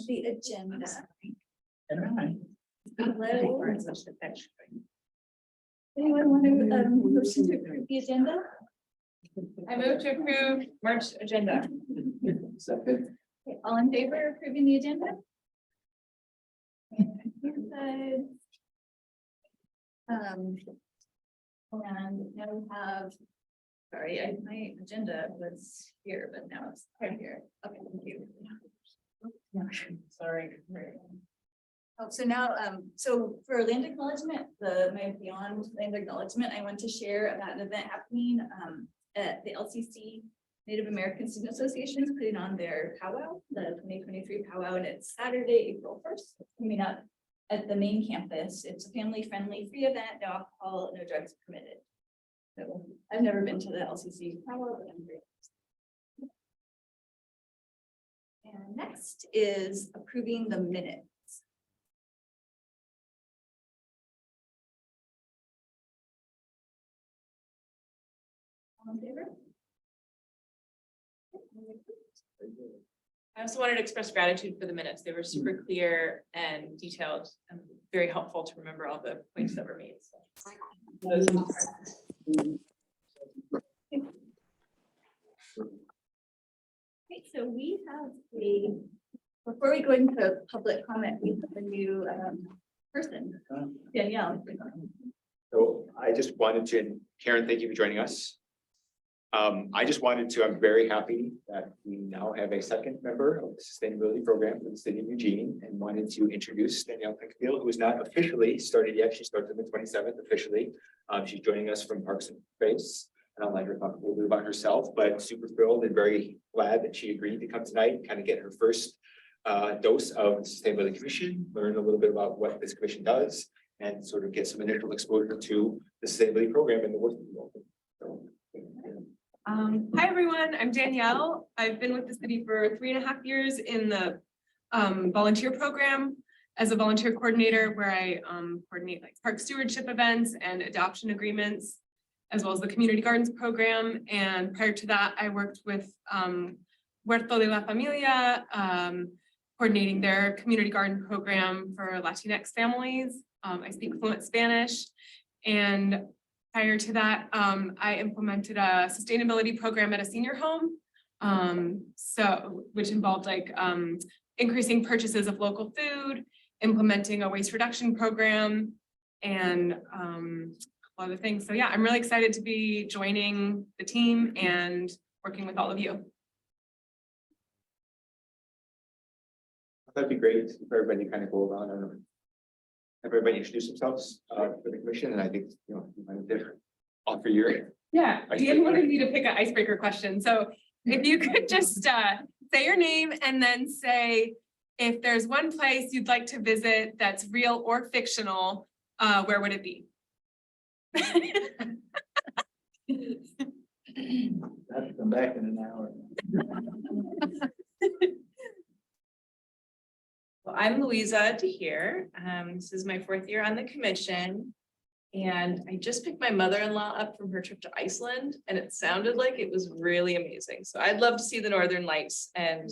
the agenda. And I. Hello. Anyone want to motion to approve the agenda? I move to approve March agenda. Second. Okay, all in favor of approving the agenda? And now we have, sorry, my agenda was here, but now it's right here. Okay, thank you. Sorry. Oh, so now, so for land acknowledgement, my beyond land acknowledgement, I want to share about an event happening at the LCC Native American Student Association is putting on their powwow, the 2023 powwow, and it's Saturday, April 1st, coming up at the main campus. It's a family-friendly free event, no alcohol, no drugs permitted. So I've never been to the LCC powwow, but I'm very excited. And next is approving the minutes. All in favor? I also wanted to express gratitude for the minutes. They were super clear and detailed and very helpful to remember all the points that were made. So. Those are Okay, so we have before we go into public comment, we have a new person, Danielle. So I just wanted to, Karen, thank you for joining us. I'm very happy that we now have a second member of the sustainability program for the city of Eugene, and wanted to introduce Danielle Pickfield, who is not officially started yet. She starts on the 27th officially. She's joining us from Parks and Space, and I'll let her talk a little bit about herself, but super thrilled and very glad that she agreed to come tonight and kind of get her first dose of the Sustainability Commission, learn a little bit about what this commission does, and sort of get some initial exposure to the sustainability program and the work that we do. So, Hi, everyone. I'm Danielle. I've been with the city for 3.5 years in the volunteer program as a volunteer coordinator, where I coordinate like park stewardship events and adoption agreements, as well as the community gardens program. And prior to that, I worked with Huerto de la Familia, coordinating their community garden program for Latinx families. I speak fluent Spanish, and prior to that, I implemented a sustainability program at a senior home, which involved like increasing purchases of local food, implementing a waste reduction program, and a lot of things. So yeah, I'm really excited to be joining the team and working with all of you. that'd be great if everybody kind of go around and everybody introduce themselves for the commission, and I think, you know, you might offer your. Yeah, Dan wanted me to pick an icebreaker question. So if you could just say your name and then say, if there's one place you'd like to visit that's real or fictional, where would it be? Have to come back in an hour. Well, I'm Louisa DeHere. This is my 4th year on the commission. And I just picked my mother-in-law up from her trip to Iceland, and it sounded like it was really amazing. So I'd love to see the Northern Lights and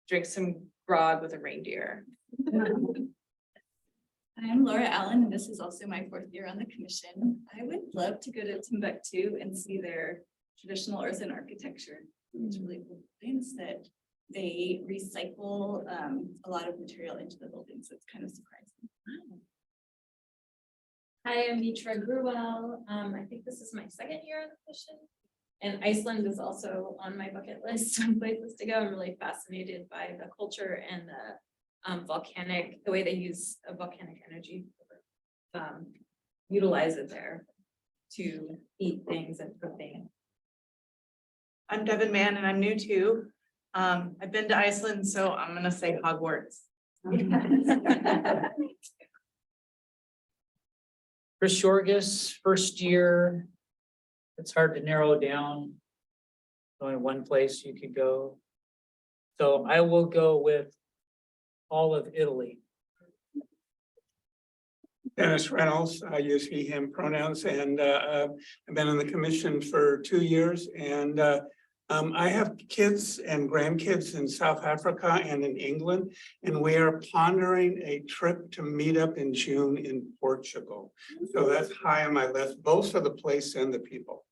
drink some grog with a reindeer. I'm Laura Allen, and this is also my 4th year on the commission. I would love to go to Timbuktu and see their traditional earthen architecture. It's really cool things that they recycle a lot of material into the building, so it's kind of surprising. Hi, I'm Mitra Gruwell. I think this is my 2nd year on the mission, and Iceland is also on my bucket list of places to go. I'm really fascinated by the culture and the way they use volcanic energy, utilize it there to eat things and cook things. I'm Devin Mann, and I'm new too. I've been to Iceland, so I'm gonna say Hogwarts. Chris Yorgis, 1st year. It's hard to narrow down. Only one place you could go. So I will go with all of Italy. Dennis Reynolds, I use he, him pronouns, and I've been on the commission for 2 years, and I have kids and grandkids in South Africa and in England, and we are pondering a trip to meet up in June in Portugal. So that's high on my list, both for the place and the people.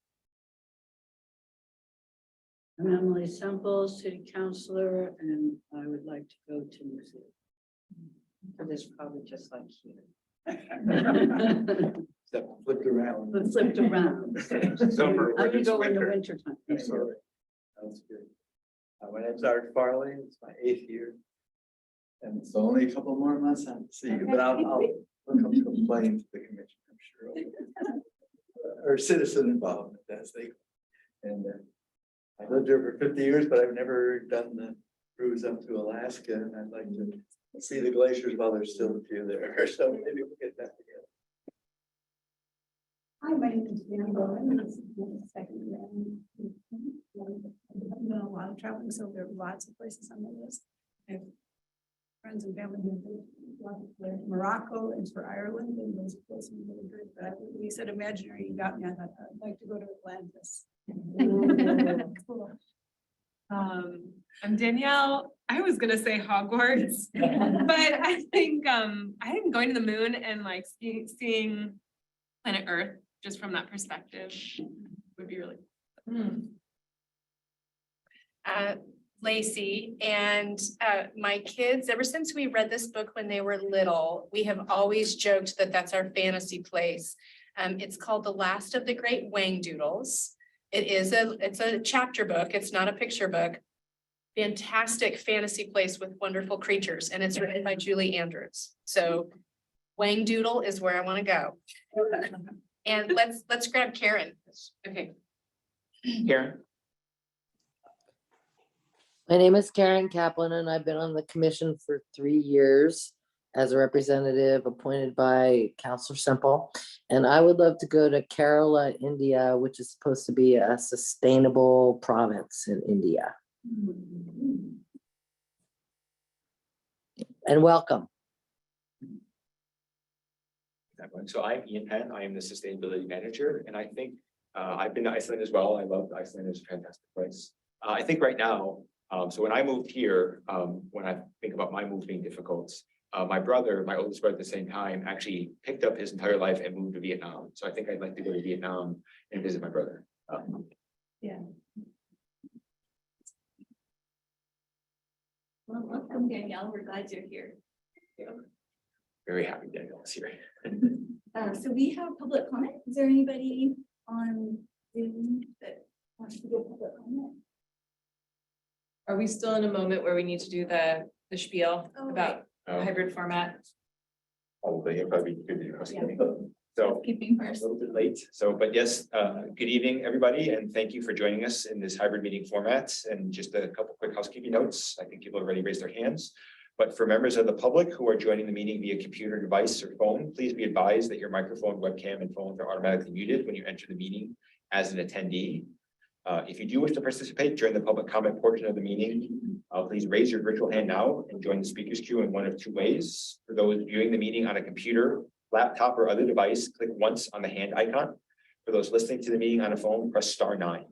I'm Emily Semple, city councillor, and I would like to go to New Zealand. But it's probably just like here. That flipped around. But flipped around. Summer, I would go in the winter. winter time. That's good. My name's Art Farley, it's my 8th year. And it's only a couple more months on to see you, but I'll come complain to the commission, I'm sure. Or citizen involvement, as they. And I lived here for 50 years, but I've never done the cruise up to Alaska, and I'd like to see the glaciers while there's still a few there, so maybe we'll get that together. Hi, my name is Dan Bowen. This is my second year. I've done a lot of traveling, so there are lots of places on the list. I have friends and family who've been to Morocco and for Ireland, and those places are really good. But when you said imaginary, you got me. I thought I'd like to go to Atlantis. Cool. I'm Danielle. I was gonna say Hogwarts, but I think going to the moon and like seeing planet Earth just from that perspective would be really. Lacey, and my kids, ever since we read this book when they were little, we have always joked that that's our fantasy place. It's called The Last of the Great Whangdoodles. It's a chapter book. It's not a picture book. Fantastic fantasy place with wonderful creatures, and it's written by Julie Andrews. So Whangdoodle is where I want to go. And let's grab Karen. Okay. Karen? My name is Karen Kaplan, and I've been on the commission for 3 years as a representative appointed by Councillor Semple. And I would love to go to Kerala, India, which is supposed to be a sustainable province in India. And welcome. So I'm Ian Penn. I am the sustainability manager, and I think I've been to Iceland as well. I love Iceland. It's a fantastic place. I think right now, so when I moved here, when I think about my move being difficult, my brother, my oldest brother at the same time, actually picked up his entire life and moved to Vietnam. So I think I'd like to go to Vietnam and visit my brother. Yeah. Well, welcome, Danielle. We're glad you're here. Very happy Daniel is here. So we have public comment. Is there anybody on Zoom that wants to give public comment? Are we still in a moment where we need to do the spiel Oh, about hybrid format? Probably, it'd probably be good to do housekeeping. So Housekeeping a first. little bit late, but yes, good evening, everybody, and thank you for joining us in this hybrid meeting format. And just a couple quick housekeeping notes. I think people have already raised their hands. But for members of the public who are joining the meeting via computer device or phone, please be advised that your microphone, webcam, and phones are automatically muted when you enter the meeting as an attendee. If you do wish to participate during the public comment portion of the meeting, please raise your virtual hand now and join the speakers queue in one of two ways. For those viewing the meeting on a computer, laptop, or other device, click once on the hand icon. For those listening to the meeting on a phone, press *9.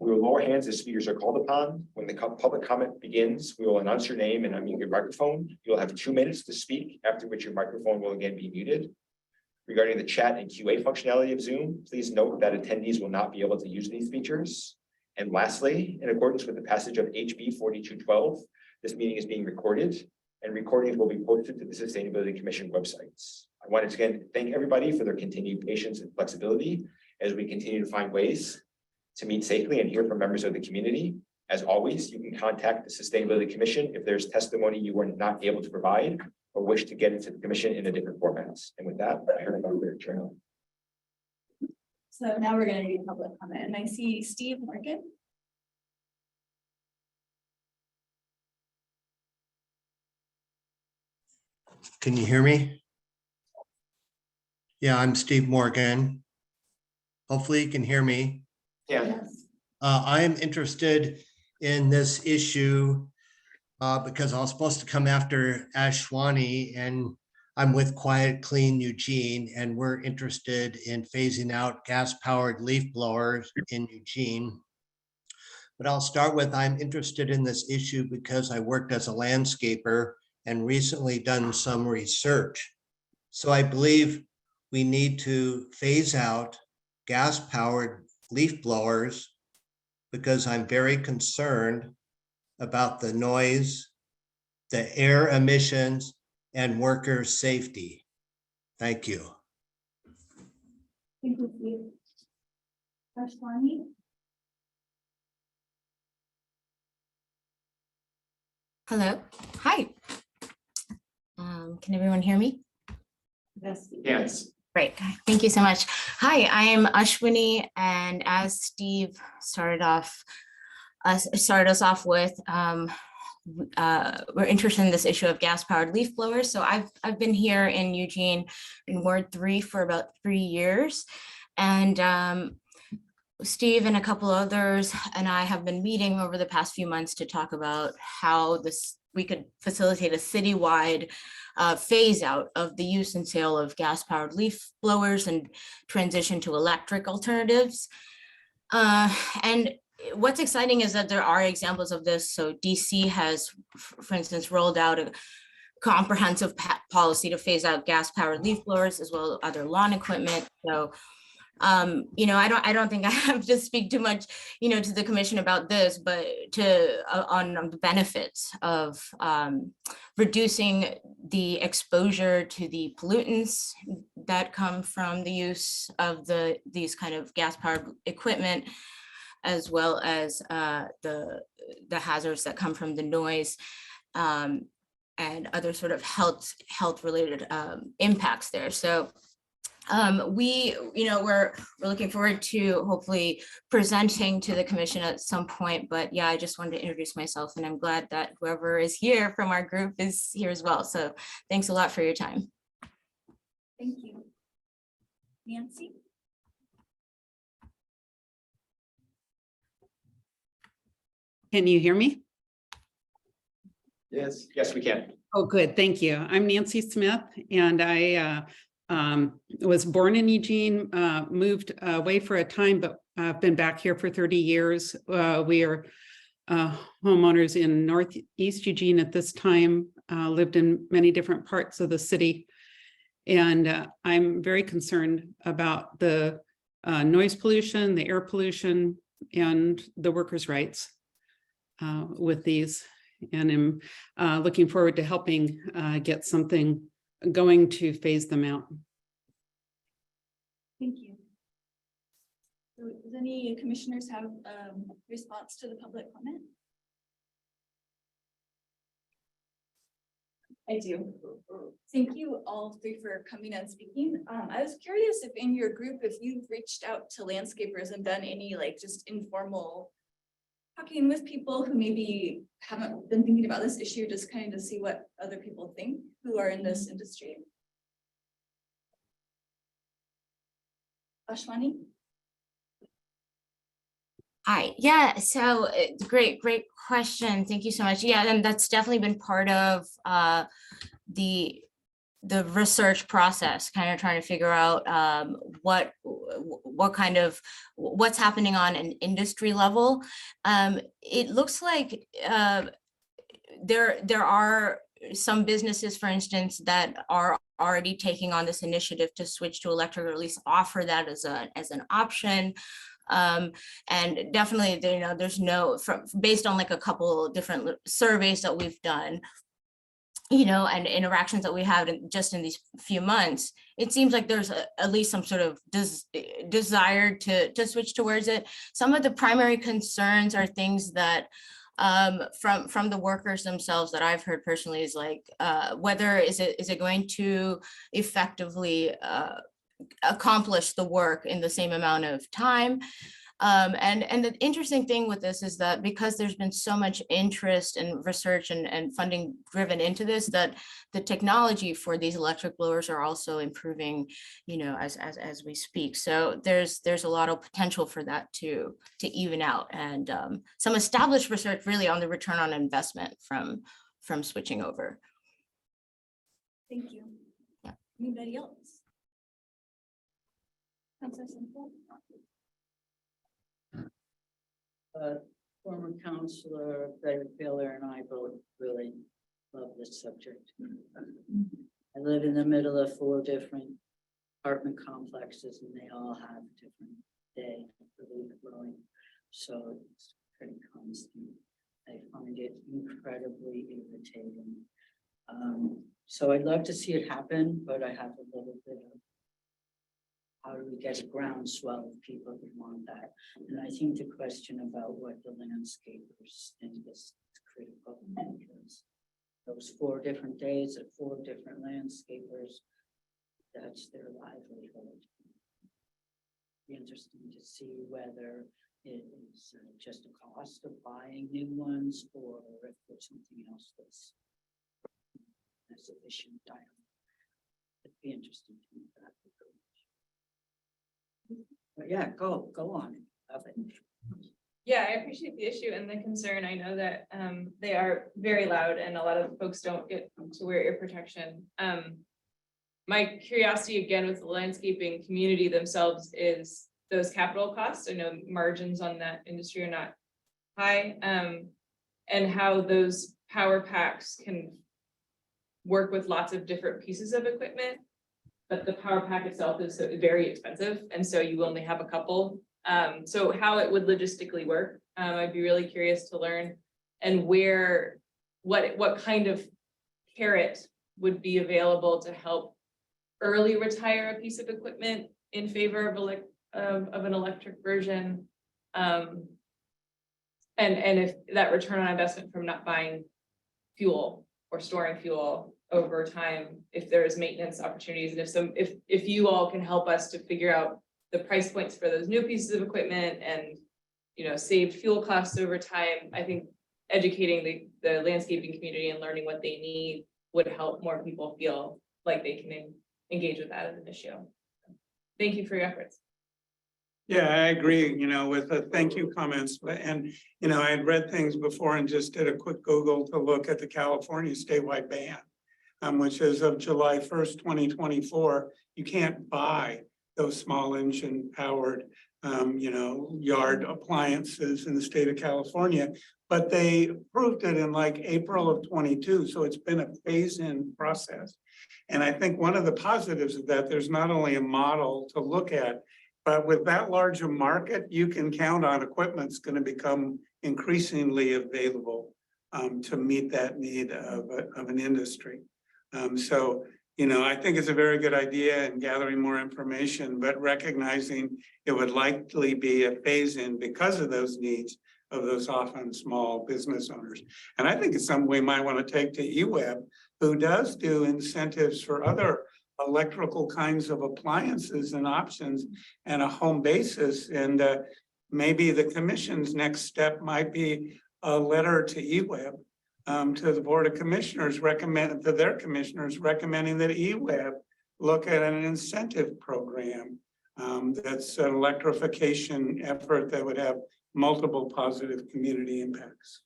We will lower hands as speakers are called upon. When the public comment begins, we will announce your name and unmute your microphone. You'll have 2 minutes to speak, after which your microphone will again be muted. Regarding the chat and QA functionality of Zoom, please note that attendees will not be able to use these features. And lastly, in accordance with the passage of HB 4212, this meeting is being recorded, and recordings will be posted to the Sustainability Commission websites. I wanted to again thank everybody for their continued patience and flexibility as we continue to find ways to meet safely and hear from members of the community. As always, you can contact the Sustainability Commission if there's testimony you were not able to provide or wish to get into the commission in a different format. And with that, I heard about their chair. So now we're going to do public comment, and I see Steve Morgan. Can you hear me? Yeah, I'm Steve Morgan. Hopefully you can hear me. Yeah. I am interested in this issue because I was supposed to come after Ashwani, and I'm with Quiet Clean Eugene, and we're interested in phasing out gas-powered leaf blowers in Eugene. But I'll start with, I'm interested in this issue because I worked as a landscaper and recently done some research. So I believe we need to phase out gas-powered leaf blowers because I'm very concerned about the noise, the air emissions, and worker safety. Thank you. Thank you, Steve. Ashwani? Hello, hi. Can everyone hear me? Yes. Great, thank you so much. Hi, I am Ashwini, and as Steve started us off with, we're interested in this issue of gas-powered leaf blowers. So I've been here in Eugene in Ward 3 for about 3 years, and Steve and a couple others and I have been meeting over the past few months to talk about how we could facilitate a citywide phase out of the use and sale of gas-powered leaf blowers and transition to electric alternatives. And what's exciting is that there are examples of this. So DC has, for instance, rolled out a comprehensive policy to phase out gas-powered leaf blowers as well as other lawn equipment. So I don't think I have to speak too much, to the commission about this, but on the benefits of reducing the exposure to the pollutants that come from the use of these kind of gas-powered equipment, as well as the hazards that come from the noise and other sort of health related impacts there. So we're looking forward to hopefully presenting to the commission at some point, but yeah, I just wanted to introduce myself, and I'm glad that whoever is here from our group is here as well. So thanks a lot for your time. Thank you. Nancy? Can you hear me? Yes. Yes, we can. Oh, good. Thank you. I'm Nancy Smith, and I was born in Eugene, moved away for a time, but I've been back here for 30 years. We are homeowners in Northeast Eugene at this time, lived in many different parts of the city. And I'm very concerned about the noise pollution, the air pollution, and the workers' rights with these. And I'm looking forward to helping get something going to phase them out. Thank you. So does any commissioners have response to the public comment? I do. Thank you all three for coming and speaking. I was curious if in your group, if you've reached out to landscapers and done any just informal talking with people who maybe haven't been thinking about this issue, just kind of to see what other people think who are in this industry. Ashwani? Hi, yeah, so great question. Thank you so much. Yeah, and that's definitely been part of the research process, kind of trying to figure out what's happening on an industry level. It looks like there are some businesses, for instance, that are already taking on this initiative to switch to electric, or at least offer that as an option. And definitely, there's based on a couple of different surveys that we've done, and interactions that we have just in these few months, it seems like there's at least some sort of desire to switch towards it. Some of the primary concerns are things that from the workers themselves that I've heard personally is whether is it going to effectively accomplish the work in the same amount of time. And the interesting thing with this is that because there's been so much interest and research and funding driven into this, that the technology for these electric blowers are also improving, as we speak. So there's a lot of potential for that to even out, and some established research really on the return on investment from switching over. Thank you. Yeah. Anybody else? Councilor Simple? former counselor Frederick Baylor and I both really love this subject. I live in the middle of 4 different apartment complexes and they all have a different day for leaf blowing. So it's pretty constant. I find it incredibly irritating. So I'd love to see it happen, but I have a little bit of how do we get a groundswell of people who want that? And I think the question about what the landscapers think is critical because those 4 different days at 4 different landscapers, that's their livelihood. Be interesting to see whether it is just a cost of buying new ones or if there's something else that's sufficient. It'd be interesting to know that. But yeah, go on. Love it. Yeah, I appreciate the issue and the concern. I know that they are very loud and a lot of folks don't get to wear ear protection. My curiosity again with the landscaping community themselves is those capital costs. I know margins on that industry are not high. And how those power packs can work with lots of different pieces of equipment. But the power pack itself is very expensive. And so you only have a couple. So how it would logistically work, I'd be really curious to learn and what kind of carrot would be available to help early retire a piece of equipment in favor of an electric version. And if that return on investment from not buying fuel or storing fuel over time, if there is maintenance opportunities, and if you all can help us to figure out the price points for those new pieces of equipment and, you know, saved fuel costs over time, I think educating the landscaping community and learning what they need would help more people feel like they can engage with that as an issue. Thank you for your efforts. Yeah, I agree, with the thank you comments, and, I had read things before and just did a quick Google to look at the California statewide ban. Which is of July 1st, 2024, you can't buy those small engine powered, yard appliances in the state of California. But they approved it in like April of 22, so it's been a phase-in process. And I think one of the positives of that, there's not only a model to look at, but with that large a market, you can count on equipment's going to become increasingly available to meet that need of an industry. So, I think it's a very good idea in gathering more information, but recognizing it would likely be a phase in because of those needs of those often small business owners. And I think it's something we might want to take to eWeb, who does do incentives for other electrical kinds of appliances and options and a home basis. And maybe the commission's next step might be a letter to eWeb to the Board of Commissioners recommending that eWeb look at an incentive program that's an electrification effort that would have multiple positive community impacts.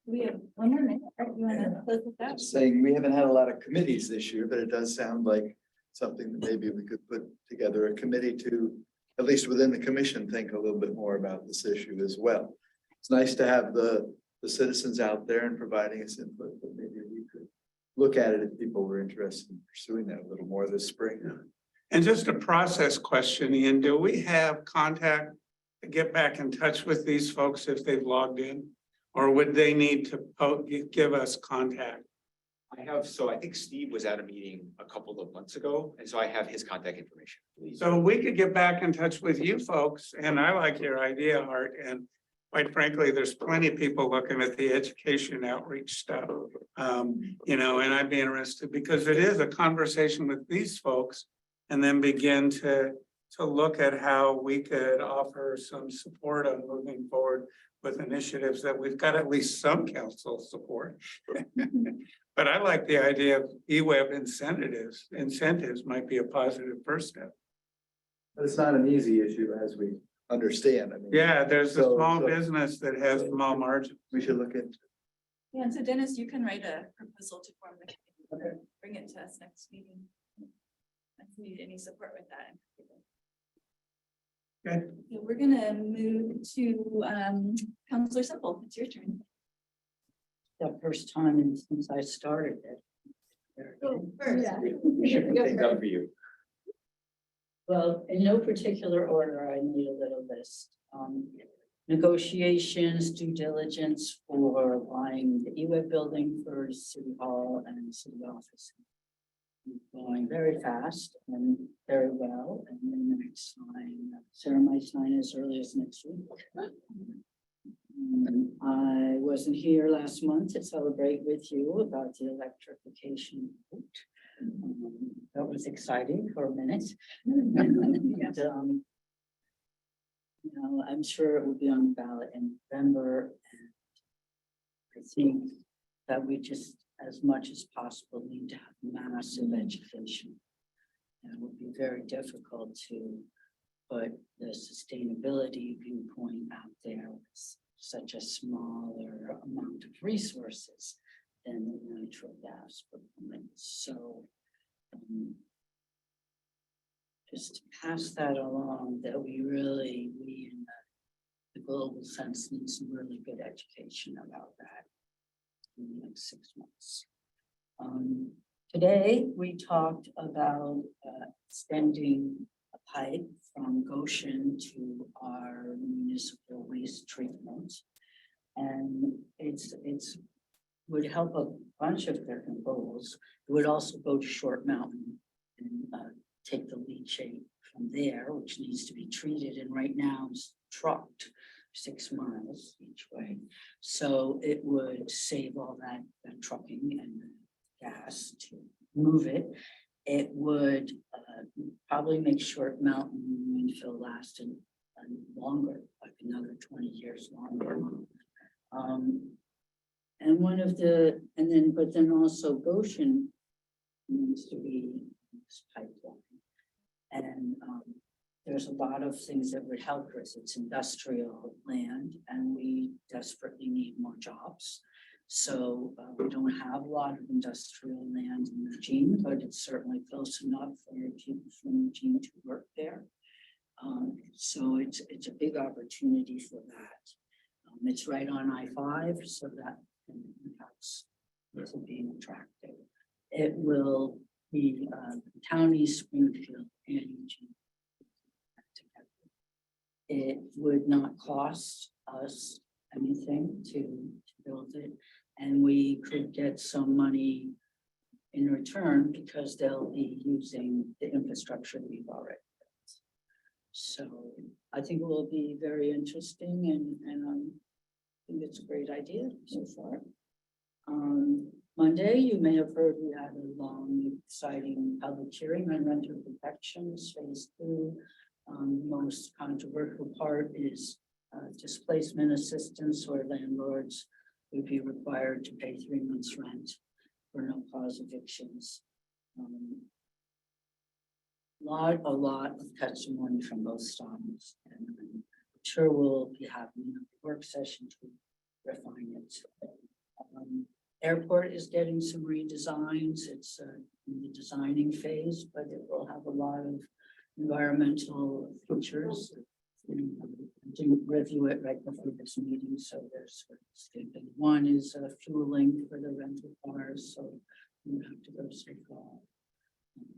We have 1 more minute. You want to close with that? Just saying, we haven't had a lot of committees this year, but it does sound like something that maybe we could put together a committee to, at least within the commission, think a little bit more about this issue as well. It's nice to have the citizens out there and providing us input, but maybe we could look at it if people were interested in pursuing that a little more this spring. And just a process question, Ian, do we have contact to get back in touch with these folks if they've logged in? Or would they need to give us contact? I think Steve was at a meeting a couple of months ago, and so I have his contact information. So we could get back in touch with you folks, and I like your idea, Art, and quite frankly, there's plenty of people looking at the education outreach stuff. And I'd be interested because it is a conversation with these folks and then begin to look at how we could offer some support on moving forward with initiatives that we've got at least some council support. But I like the idea of eWeb incentives. Incentives might be a positive first step. But it's not an easy issue, as we understand. I mean, Yeah, there's a so- small so business that has small margins. we should look into. Yeah, and so Dennis, you can write a proposal to form the committee. Bring it to us next meeting. If you need any support with that. Okay. So we're gonna move to Counselor Simple. It's your turn. The first time since I started it. There again. We should put things up for you. Well, in no particular order, I need a little list. Negotiations, due diligence for buying the EWeb building for City Hall and City Office. Going very fast and very well, and then the next sign, Sarah might sign as early as next week. I wasn't here last month to celebrate with you about the electrification vote. That was exciting for a minute. And, you know, I'm sure it will be on the ballot in November. And I think that we just, as much as possible, need to have massive education. And it would be very difficult to put the sustainability viewpoint out there with such a smaller amount of resources than the natural gas proponents. So just to pass that along, that we in the global sense need some really good education about that in the next 6 months. Today, we talked about extending a pipe from Goshen to our municipal waste treatment. And it's would help a bunch of different goals. It would also go to Short Mountain and take the leachate from there, which needs to be treated, and right now is trucked 6 miles each way. So it would save all that trucking and gas to move it. It would probably make Short Mountain landfill last longer, like another 20 years longer. And but then also Goshen needs to be this pipeline. And there's a lot of things that would help us. It's industrial land and we desperately need more jobs. So we don't have a lot of industrial land in Eugene, but it's certainly close enough for people from Eugene to work there. So it's a big opportunity for that. It's right on I-5, so that impacts to being attractive. It will be Town East Springfield and Eugene together. It would not cost us anything to build it, and we could get some money in return because they'll be using the infrastructure we've already built. So I think it will be very interesting, and I think it's a great idea so far. Monday, you may have heard we had a long, exciting public hearing on renter protections, phase 2. The most controversial part is displacement assistance, where landlords would be required to pay 3 months rent for no cause evictions. A lot of testimony from both sides, and I'm sure we'll be having a work session to refine it. Airport is getting some redesigns. It's in the designing phase, but it will have a lot of environmental features. I didn't review it right before this meeting, so there's one is fueling for the rental cars, so you don't have to go so far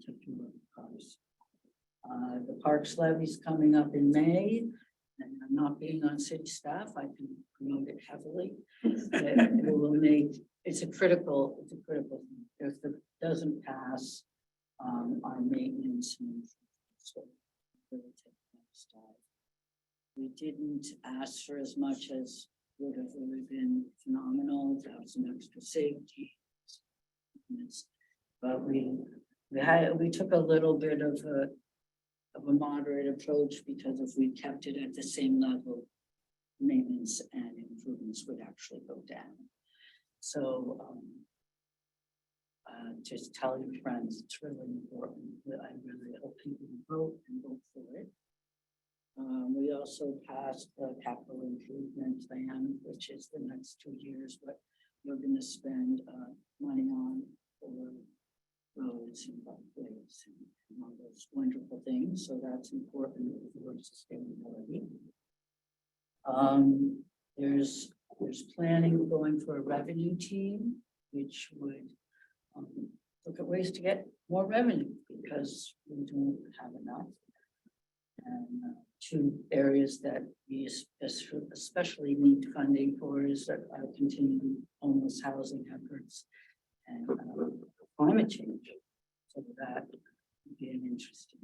to fuel cars. The parks levy is coming up in May, and I'm not being on city staff, I can promote it heavily. It will make, it's a critical thing. If it doesn't pass, our maintenance and so really take the next dive. We didn't ask for as much as would have really been phenomenal to have some extra safety. But we took a little bit of a moderate approach, because if we kept it at the same level, maintenance and improvements would actually go down. So just tell your friends, it's really important. I really hope people vote and vote for it. We also passed the capital improvement plan, which is the next 2 years, what we're going to spend money on for roads and walkways and all those those wonderful things, so that's important for sustainability. There's planning going for a revenue team, which would look at ways to get more revenue because we don't have enough. And two areas that we especially need funding for is our continuing homeless housing efforts and climate change. So that would be an interesting.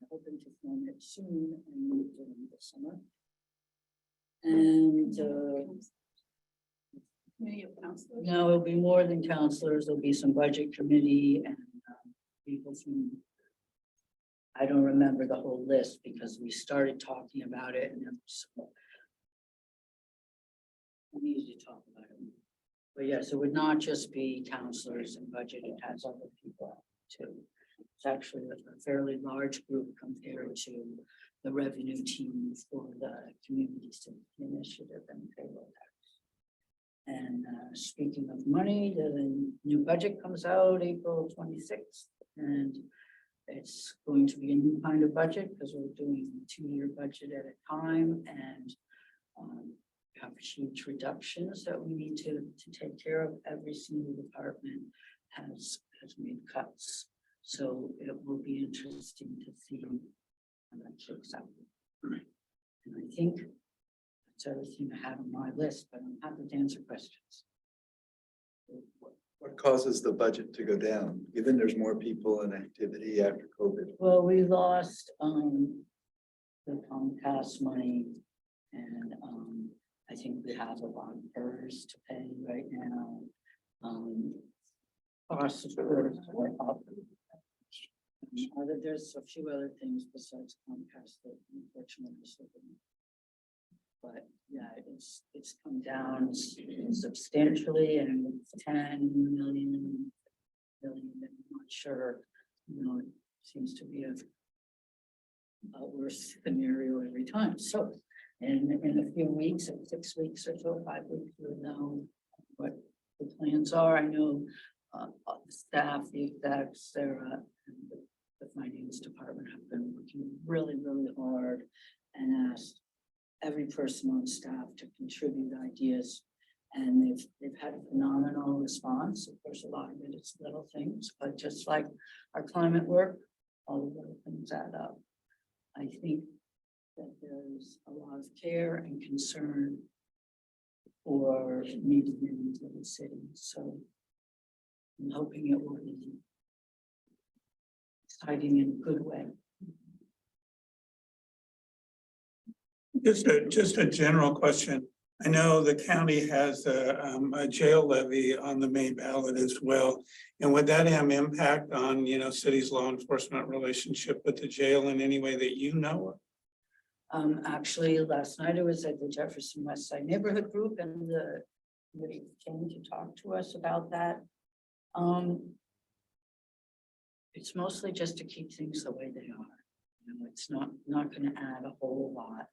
I'm hoping to film it soon and during the summer. And Committee of counselors. no, it'll be more than counselors. There'll be some budget committee and people from. I don't remember the whole list because we started talking about it and we need to talk about it. But yes, it would not just be counselors and budget. It has other people too. It's actually a fairly large group compared to the revenue team for the community initiative and payroll tax. And speaking of money, the new budget comes out April 26th, and it's going to be a new kind of budget because we're doing a 2-year budget at a time, and have huge reductions that we need to take care of. Every single department has made cuts, so it will be interesting to see how that shakes out. And I think that's everything I have on my list, but I'm happy to answer questions. What causes the budget to go down, given there's more people and activity after COVID? Well, we lost the Comcast money, and I think we have a lot of PERS to pay right now. Costs of course are up. There's a few other things besides Comcast that unfortunately is looking. But yeah, it's come down substantially, and it's 10 million, I'm not sure, you know, it seems to be a worse scenario every time. So in a few weeks, in 6 weeks or so, 5 weeks, we'll know what the plans are. I know the staff, the execs, Sarah, and the finance department have been working really, really hard and asked every person on staff to contribute ideas, and they've had a phenomenal response. Of course, a lot of it is little things, but just like our climate work, all the little things add up. I think that there's a lot of care and concern for medium and little cities, so I'm hoping it will be exciting in a good way. Just a general question. I know the county has a jail levy on the May ballot as well. And would that have impact on, you know, city's law enforcement relationship with the jail in any way that you know of? Actually, last night I was at the Jefferson West Side Neighborhood Group, and the committee came to talk to us about that. It's mostly just to keep things the way they are. You know, it's not going to add a whole lot.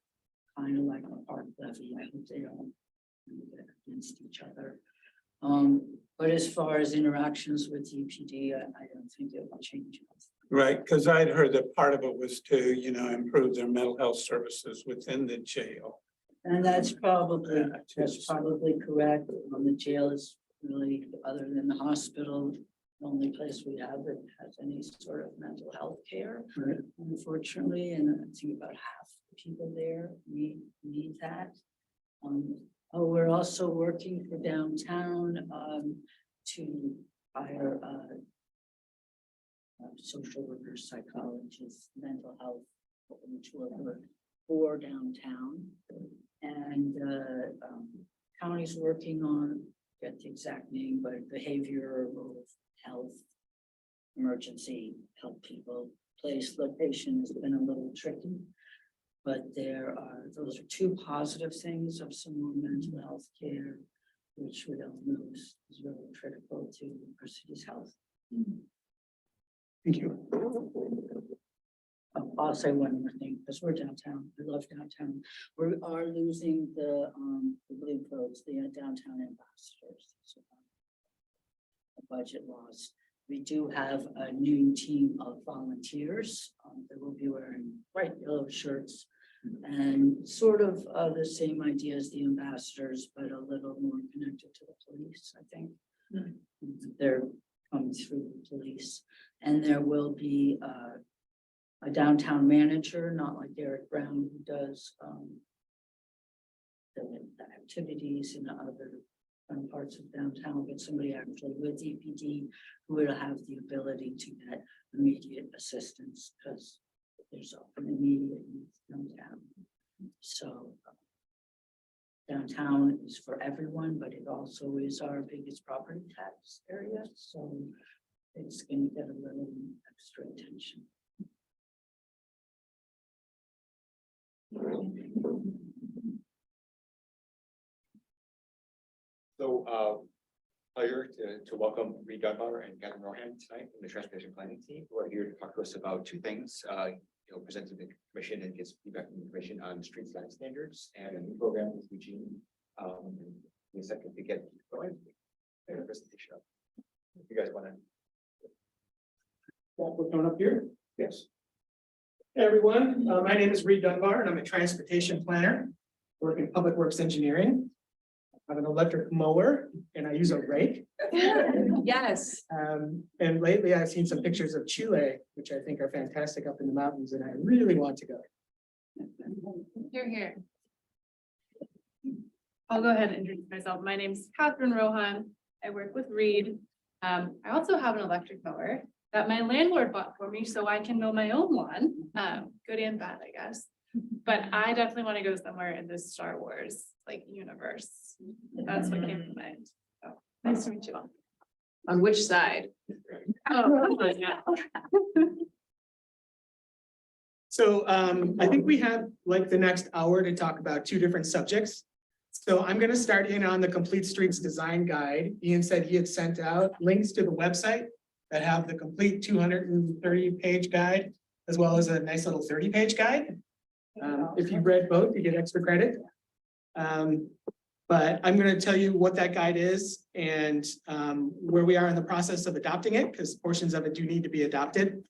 Kind of like a park levy. I hope they don't get against each other. But as far as interactions with UPD, I don't think it will change. Right, because I'd heard that part of it was to, you know, improve their mental health services within the jail. And that's probably correct. The jail is really, other than the hospital, the only place we have that has any sort of mental health care, Right. Unfortunately, and I think about half the people there need that. We're also working for downtown to hire social workers, psychologists, mental health worker for downtown, and county's working on, get the exact name, but behavioral health emergency help people. Place location has been a little tricky, but those are two positive things of some more mental health care, which we all know is really critical to our city's health. Thank you. I'll say one more thing, because we're downtown. I love downtown. We are losing the blue coats, the downtown ambassadors. So, a budget loss. We do have a new team of volunteers. They will be wearing bright yellow shirts and sort of the same idea as the ambassadors, but a little more connected to the police, I think. They're coming through the police. And there will be a downtown manager, not like Eric Brown, who does the activities in other parts of downtown, but somebody actually with DPD who will have the ability to get immediate assistance because there's often immediate needs downtown. So downtown is for everyone, but it also is our biggest property tax area. So it's going to get a little extra attention. So, pleasure to welcome Reed Dunbar and Catherine Rohan tonight from the Transportation Planning Team, who are here to talk to us about two things. Present to the commission and get feedback from the commission on street design standards and a new program with Eugene. In a second to get going. Presentation up. If you guys want to. We're coming up here. Yes. Hey, everyone, my name is Reed Dunbar and I'm a transportation planner, work in public works engineering. I have an electric mower and I use a rake. Yes. And lately I've seen some pictures of Chile, which I think are fantastic up in the mountains and I really want to go. Here. I'll go ahead and introduce myself. My name's Catherine Rohan. I work with Reed. I also have an electric mower that my landlord bought for me so I can mow my own lawn. Good and bad, I guess. But I definitely want to go somewhere in this Star Wars universe. That's what came to mind. So nice to meet you all. On which side? Oh, come on now. So I think we have like the next hour to talk about two different subjects. So I'm going to start in on the Complete Streets Design Guide. Ian said he had sent out links to the website that have the complete 230-page guide, as well as a nice little 30-page guide. If you read both, you get extra credit. But I'm going to tell you what that guide is and where we are in the process of adopting it, because portions of it do need to be adopted.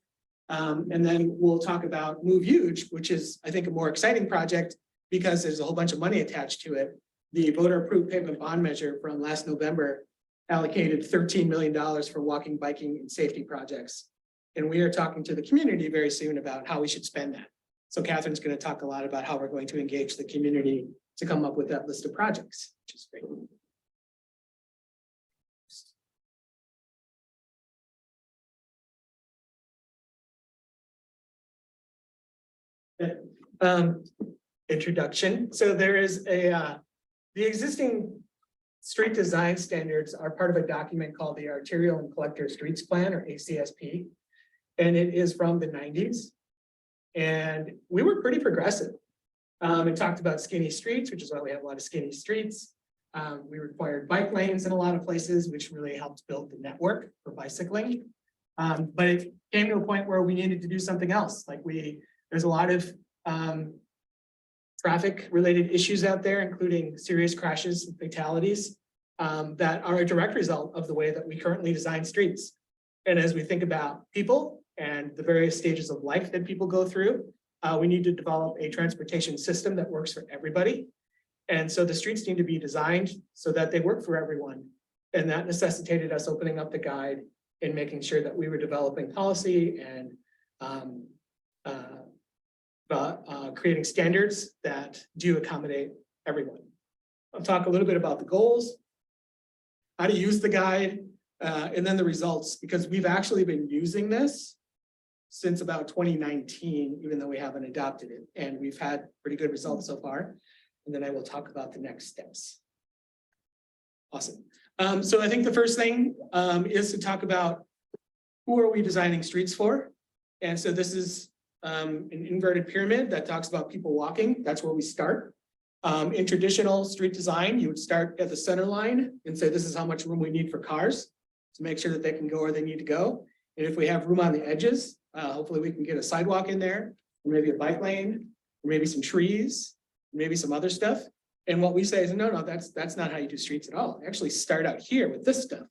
And then we'll talk about Move Huge, which is, I think, a more exciting project because there's a whole bunch of money attached to it. The voter approved pavement bond measure from last November allocated $13 million for walking, biking, and safety projects. And we are talking to the community very soon about how we should spend that. So Catherine's going to talk a lot about how we're going to engage the community to come up with that list of projects, which is great. Introduction. So there is the existing street design standards are part of a document called the Arterial and Collector Streets Plan, or ACSP. And it is from the 90s. And we were pretty progressive. It talked about skinny streets, which is why we have a lot of skinny streets. We required bike lanes in a lot of places, which really helped build the network for bicycling. But it came to a point where we needed to do something else. There's a lot of traffic related issues out there, including serious crashes and fatalities that are a direct result of the way that we currently design streets. And as we think about people and the various stages of life that people go through, we need to develop a transportation system that works for everybody. And so the streets need to be designed so that they work for everyone. And that necessitated us opening up the guide and making sure that we were developing policy and creating standards that do accommodate everyone. I'll talk a little bit about the goals, how to use the guide, and then the results, because we've actually been using this since about 2019, even though we haven't adopted it. And we've had pretty good results so far. And then I will talk about the next steps. Awesome. So I think the first thing is to talk about who are we designing streets for? And so this is an inverted pyramid that talks about people walking. That's where we start. In traditional street design, you would start at the center line and say, this is how much room we need for cars to make sure that they can go where they need to go. And if we have room on the edges, hopefully we can get a sidewalk in there, or maybe a bike lane, or maybe some trees, maybe some other stuff. And what we say is, no, that's not how you do streets at all. Actually start out here with this stuff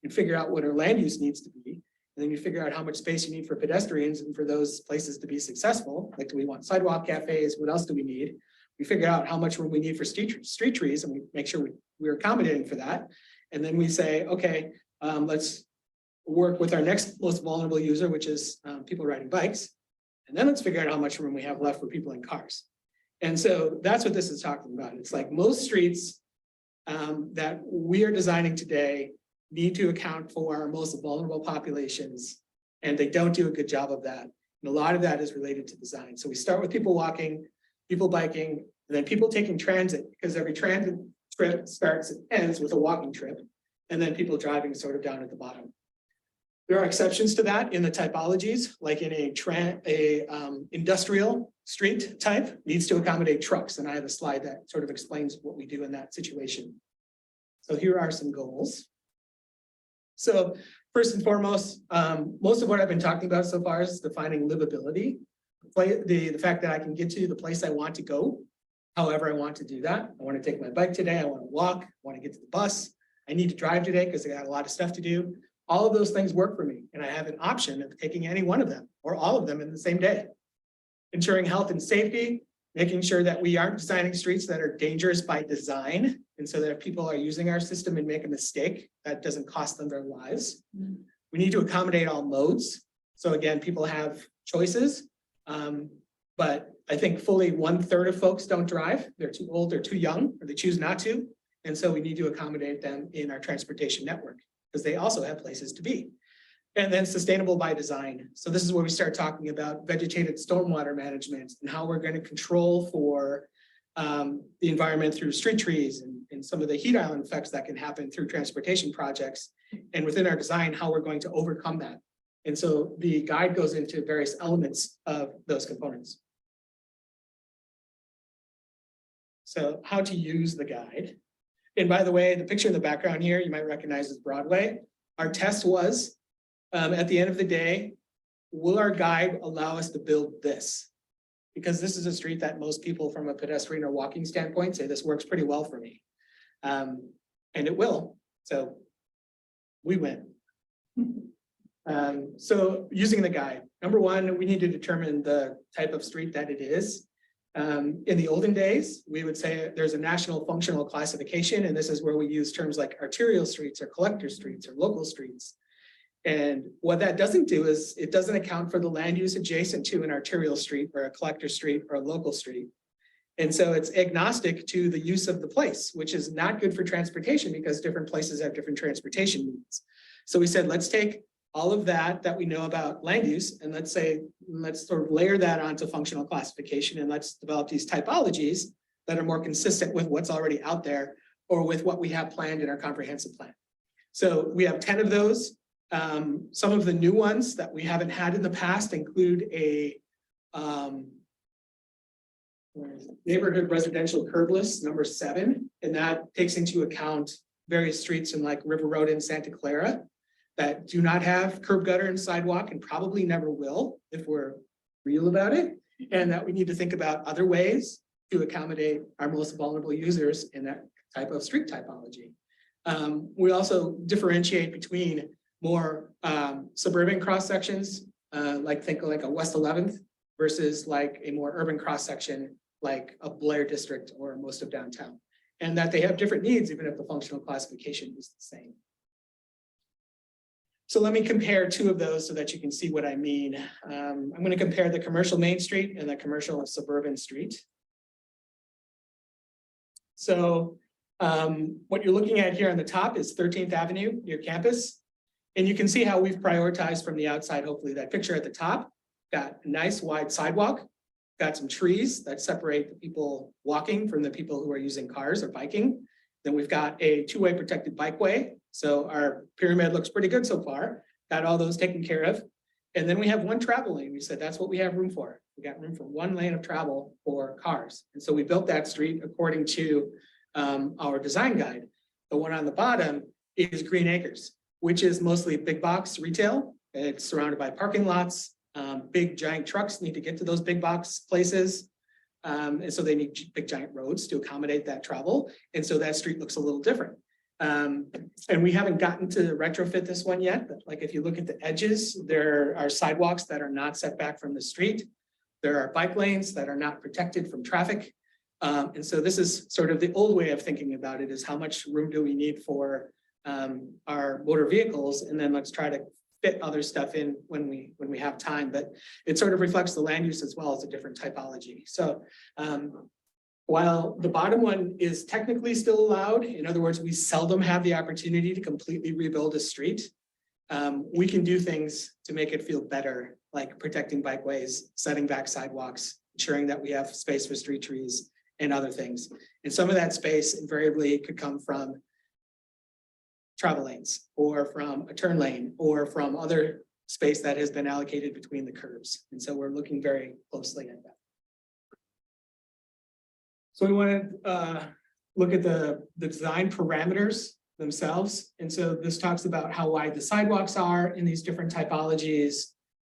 and figure out what our land use needs to be. And then you figure out how much space you need for pedestrians and for those places to be successful. Like, do we want sidewalk cafes? What else do we need? We figure out how much room we need for street trees, and we make sure we're accommodating for that. And then we say, okay, let's work with our next most vulnerable user, which is people riding bikes. And then let's figure out how much room we have left for people in cars. And so that's what this is talking about. It's like most streets that we are designing today need to account for our most vulnerable populations, and they don't do a good job of that. And a lot of that is related to design. So we start with people walking, people biking, and then people taking transit, because every transit trip starts and ends with a walking trip, and then people driving sort of down at the bottom. There are exceptions to that in the typologies, like in a industrial street type needs to accommodate trucks. And I have a slide that sort of explains what we do in that situation. So here are some goals. So first and foremost, most of what I've been talking about so far is defining livability. The fact that I can get to the place I want to go, however I want to do that. I want to take my bike today. I want to walk. I want to get to the bus. I need to drive today because I got a lot of stuff to do. All of those things work for me, and I have an option of taking any one of them or all of them in the same day. Ensuring health and safety, making sure that we aren't designing streets that are dangerous by design. And so that if people are using our system and make a mistake, that doesn't cost them their lives. We need to accommodate all modes. So again, people have choices, but I think fully 1/3 of folks don't drive. They're too old, they're too young, or they choose not to. And so we need to accommodate them in our transportation network, because they also have places to be. And then sustainable by design. So this is where we start talking about vegetated stormwater management and how we're going to control for the environment through street trees and some of the heat island effects that can happen through transportation projects. And within our design, how we're going to overcome that. And so the guide goes into various elements of those components. So how to use the guide. And by the way, the picture in the background here, you might recognize as Broadway. Our test was, at the end of the day, will our guide allow us to build this? Because this is a street that most people from a pedestrian or walking standpoint say this works pretty well for me. And it will, so we win. So using the guide, number one, we need to determine the type of street that it is. In the olden days, we would say there's a national functional classification, and this is where we use terms like arterial streets or collector streets or local streets. And what that doesn't do is it doesn't account for the land use adjacent to an arterial street or a collector street or a local street. And so it's agnostic to the use of the place, which is not good for transportation because different places have different transportation needs. So we said, let's take all of that we know about land use, and let's sort of layer that onto functional classification, and let's develop these typologies that are more consistent with what's already out there or with what we have planned in our comprehensive plan. So we have 10 of those. Some of the new ones that we haven't had in the past include a neighborhood residential curb list, number 7, and that takes into account various streets in like River Road in Santa Clara that do not have curb gutter and sidewalk and probably never will if we're real about it, and that we need to think about other ways to accommodate our most vulnerable users in that type of street typology. We also differentiate between more suburban cross sections, think like a West 11th versus like a more urban cross section like a Blair district or most of downtown, and that they have different needs even if the functional classification is the same. So let me compare 2 of those so that you can see what I mean. I'm going to compare the commercial Main Street and the commercial suburban street. So what you're looking at here on the top is 13th Avenue near campus. And you can see how we've prioritized from the outside, hopefully that picture at the top, got a nice wide sidewalk, got some trees that separate the people walking from the people who are using cars or biking. Then we've got a 2-way protected bikeway. So our pyramid looks pretty good so far, got all those taken care of. And then we have 1 travel lane. We said that's what we have room for. We got room for 1 lane of travel for cars. And so we built that street according to our design guide. The one on the bottom is Green Acres, which is mostly big box retail. It's surrounded by parking lots. Big giant trucks need to get to those big box places. And so they need big giant roads to accommodate that travel. And so that street looks a little different. And we haven't gotten to retrofit this one yet, but like if you look at the edges, there are sidewalks that are not set back from the street. There are bike lanes that are not protected from traffic. And so this is sort of the old way of thinking about it, is how much room do we need for our motor vehicles? And then let's try to fit other stuff in when we have time, but it sort of reflects the land use as well as a different typology. So while the bottom one is technically still allowed, in other words, we seldom have the opportunity to completely rebuild a street. We can do things to make it feel better, like protecting bikeways, setting back sidewalks, ensuring that we have space for street trees and other things. And some of that space invariably could come from travel lanes or from a turn lane or from other space that has been allocated between the curbs. And so we're looking very closely at that. So we want to look at the design parameters themselves. And so this talks about how wide the sidewalks are in these different typologies,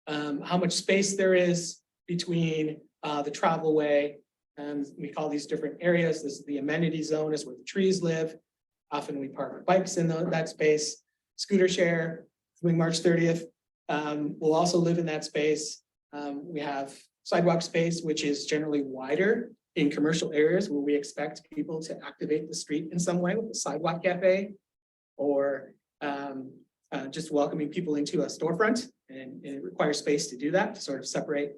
how much space there is between the travel way. And we call these different areas. This is the amenity zone, is where the trees live. Often we park our bikes in that space. Scooter share, coming March 30th, will also live in that space. We have sidewalk space, which is generally wider in commercial areas where we expect people to activate the street in some way with a sidewalk cafe, or just welcoming people into a storefront. And it requires space to do that, to sort of separate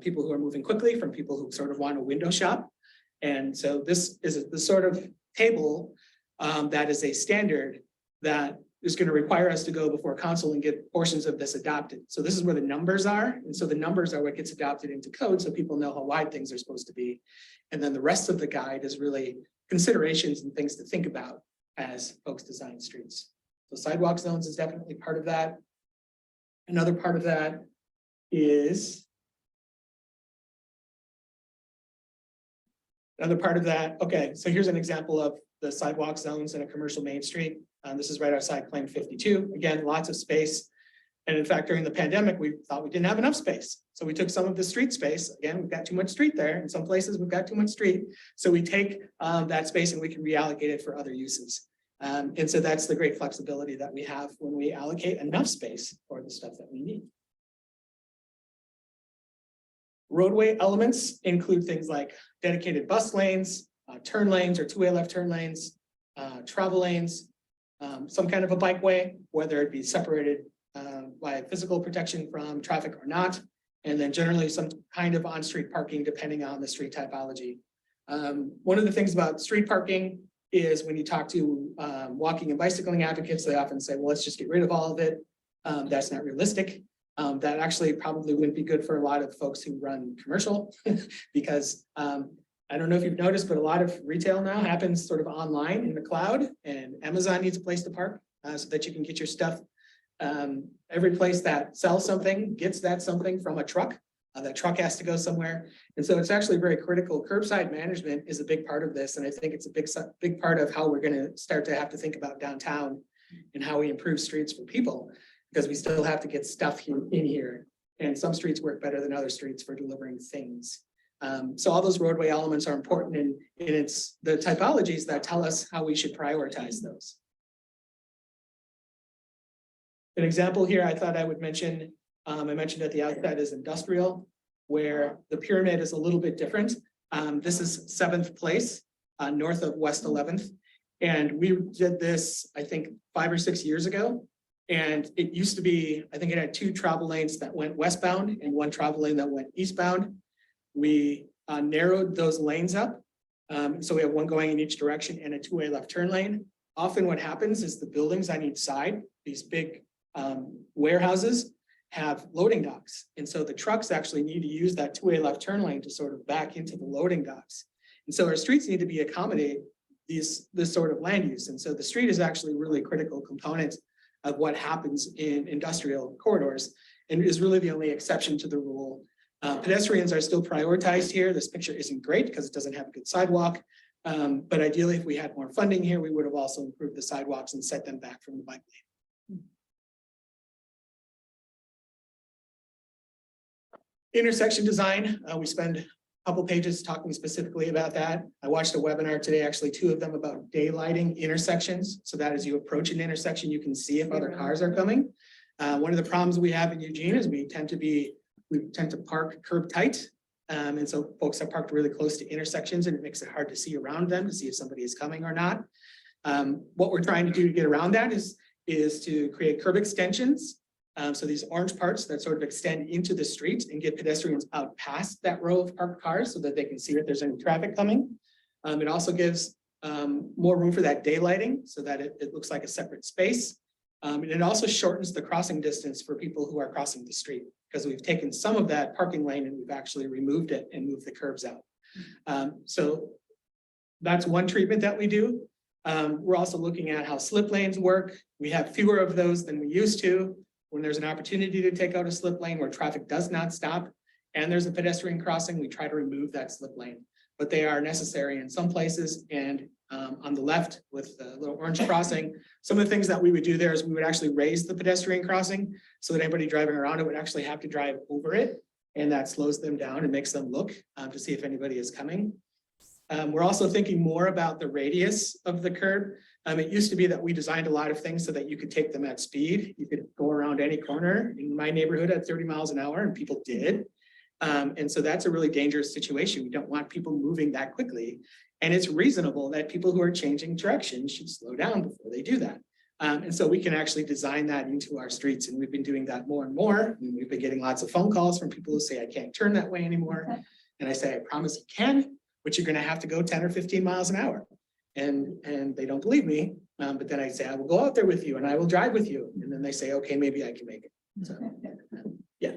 people who are moving quickly from people who sort of want to window shop. And so this is the sort of table that is a standard that is going to require us to go before council and get portions of this adopted. So this is where the numbers are. And so the numbers are what gets adopted into code, so people know how wide things are supposed to be. And then the rest of the guide is really considerations and things to think about as folks design streets. So sidewalk zones is definitely part of that. Another part of that is okay, so here's an example of the sidewalk zones in a commercial main street. This is right outside Claim 52. Again, lots of space. And in fact, during the pandemic, we thought we didn't have enough space. So we took some of the street space. Again, we've got too much street there. In some places, we've got too much street. So we take that space and we can reallocate it for other uses. And so that's the great flexibility that we have when we allocate enough space for the stuff that we need. Roadway elements include things like dedicated bus lanes, turn lanes or two-way left turn lanes, travel lanes, some kind of a bikeway, whether it be separated by physical protection from traffic or not, and then generally some kind of on-street parking depending on the street typology. One of the things about street parking is when you talk to walking and bicycling advocates, they often say, well, let's just get rid of all of it. That's not realistic. That actually probably wouldn't be good for a lot of folks who run commercial because I don't know if you've noticed, but a lot of retail now happens sort of online in the cloud, and Amazon needs a place to park so that you can get your stuff. Every place that sells something gets that something from a truck. That truck has to go somewhere. And so it's actually very critical. Curbside management is a big part of this. And I think it's a big part of how we're going to start to have to think about downtown and how we improve streets for people, because we still have to get stuff in here. And some streets work better than other streets for delivering things. So all those roadway elements are important, and it's the typologies that tell us how we should prioritize those. An example here I thought I would mention, I mentioned at the outset, is industrial, where the pyramid is a little bit different. This is 7th place, north of West 11th. And we did this, I think, 5 or 6 years ago. And it used to be, I think it had 2 travel lanes that went westbound and 1 travel lane that went eastbound. We narrowed those lanes up. So we have 1 going in each direction and a 2-way left turn lane. Often what happens is the buildings on each side, these big warehouses, have loading docks. And so the trucks actually need to use that 2-way left turn lane to sort of back into the loading docks. And so our streets need to be accommodate this sort of land use. And so the street is actually really a critical component of what happens in industrial corridors and is really the only exception to the rule. Pedestrians are still prioritized here. This picture isn't great because it doesn't have a good sidewalk. But ideally, if we had more funding here, we would have also improved the sidewalks and set them back from the bike lane. Intersection design, we spend couple pages talking specifically about that. I watched a webinar today, actually 2 of them, about daylighting intersections. So that as you approach an intersection, you can see if other cars are coming. One of the problems we have in Eugene is we tend to park curb tight. And so folks are parked really close to intersections and it makes it hard to see around them to see if somebody is coming or not. What we're trying to do to get around that is to create curb extensions. So these orange parts that sort of extend into the street and get pedestrians out past that row of parked cars so that they can see if there's any traffic coming. It also gives more room for that daylighting so that it looks like a separate space. And it also shortens the crossing distance for people who are crossing the street because we've taken some of that parking lane and we've actually removed it and moved the curbs out. So that's one treatment that we do. We're also looking at how slip lanes work. We have fewer of those than we used to. When there's an opportunity to take out a slip lane where traffic does not stop and there's a pedestrian crossing, we try to remove that slip lane. But they are necessary in some places. And on the left with the little orange crossing, some of the things that we would do there is we would actually raise the pedestrian crossing so that anybody driving around it would actually have to drive over it. And that slows them down and makes them look to see if anybody is coming. We're also thinking more about the radius of the curb. It used to be that we designed a lot of things so that you could take them at speed. You could go around any corner in my neighborhood at 30 miles an hour and people did. And so that's a really dangerous situation. We don't want people moving that quickly. And it's reasonable that people who are changing direction should slow down before they do that. And so we can actually design that into our streets. And we've been doing that more and more. And we've been getting lots of phone calls from people who say, I can't turn that way anymore. And I say, I promise you can, but you're going to have to go 10 or 15 miles an hour. And they don't believe me. But then I say, I will go out there with you and I will drive with you. And then they say, okay, maybe I can make it. So, yeah.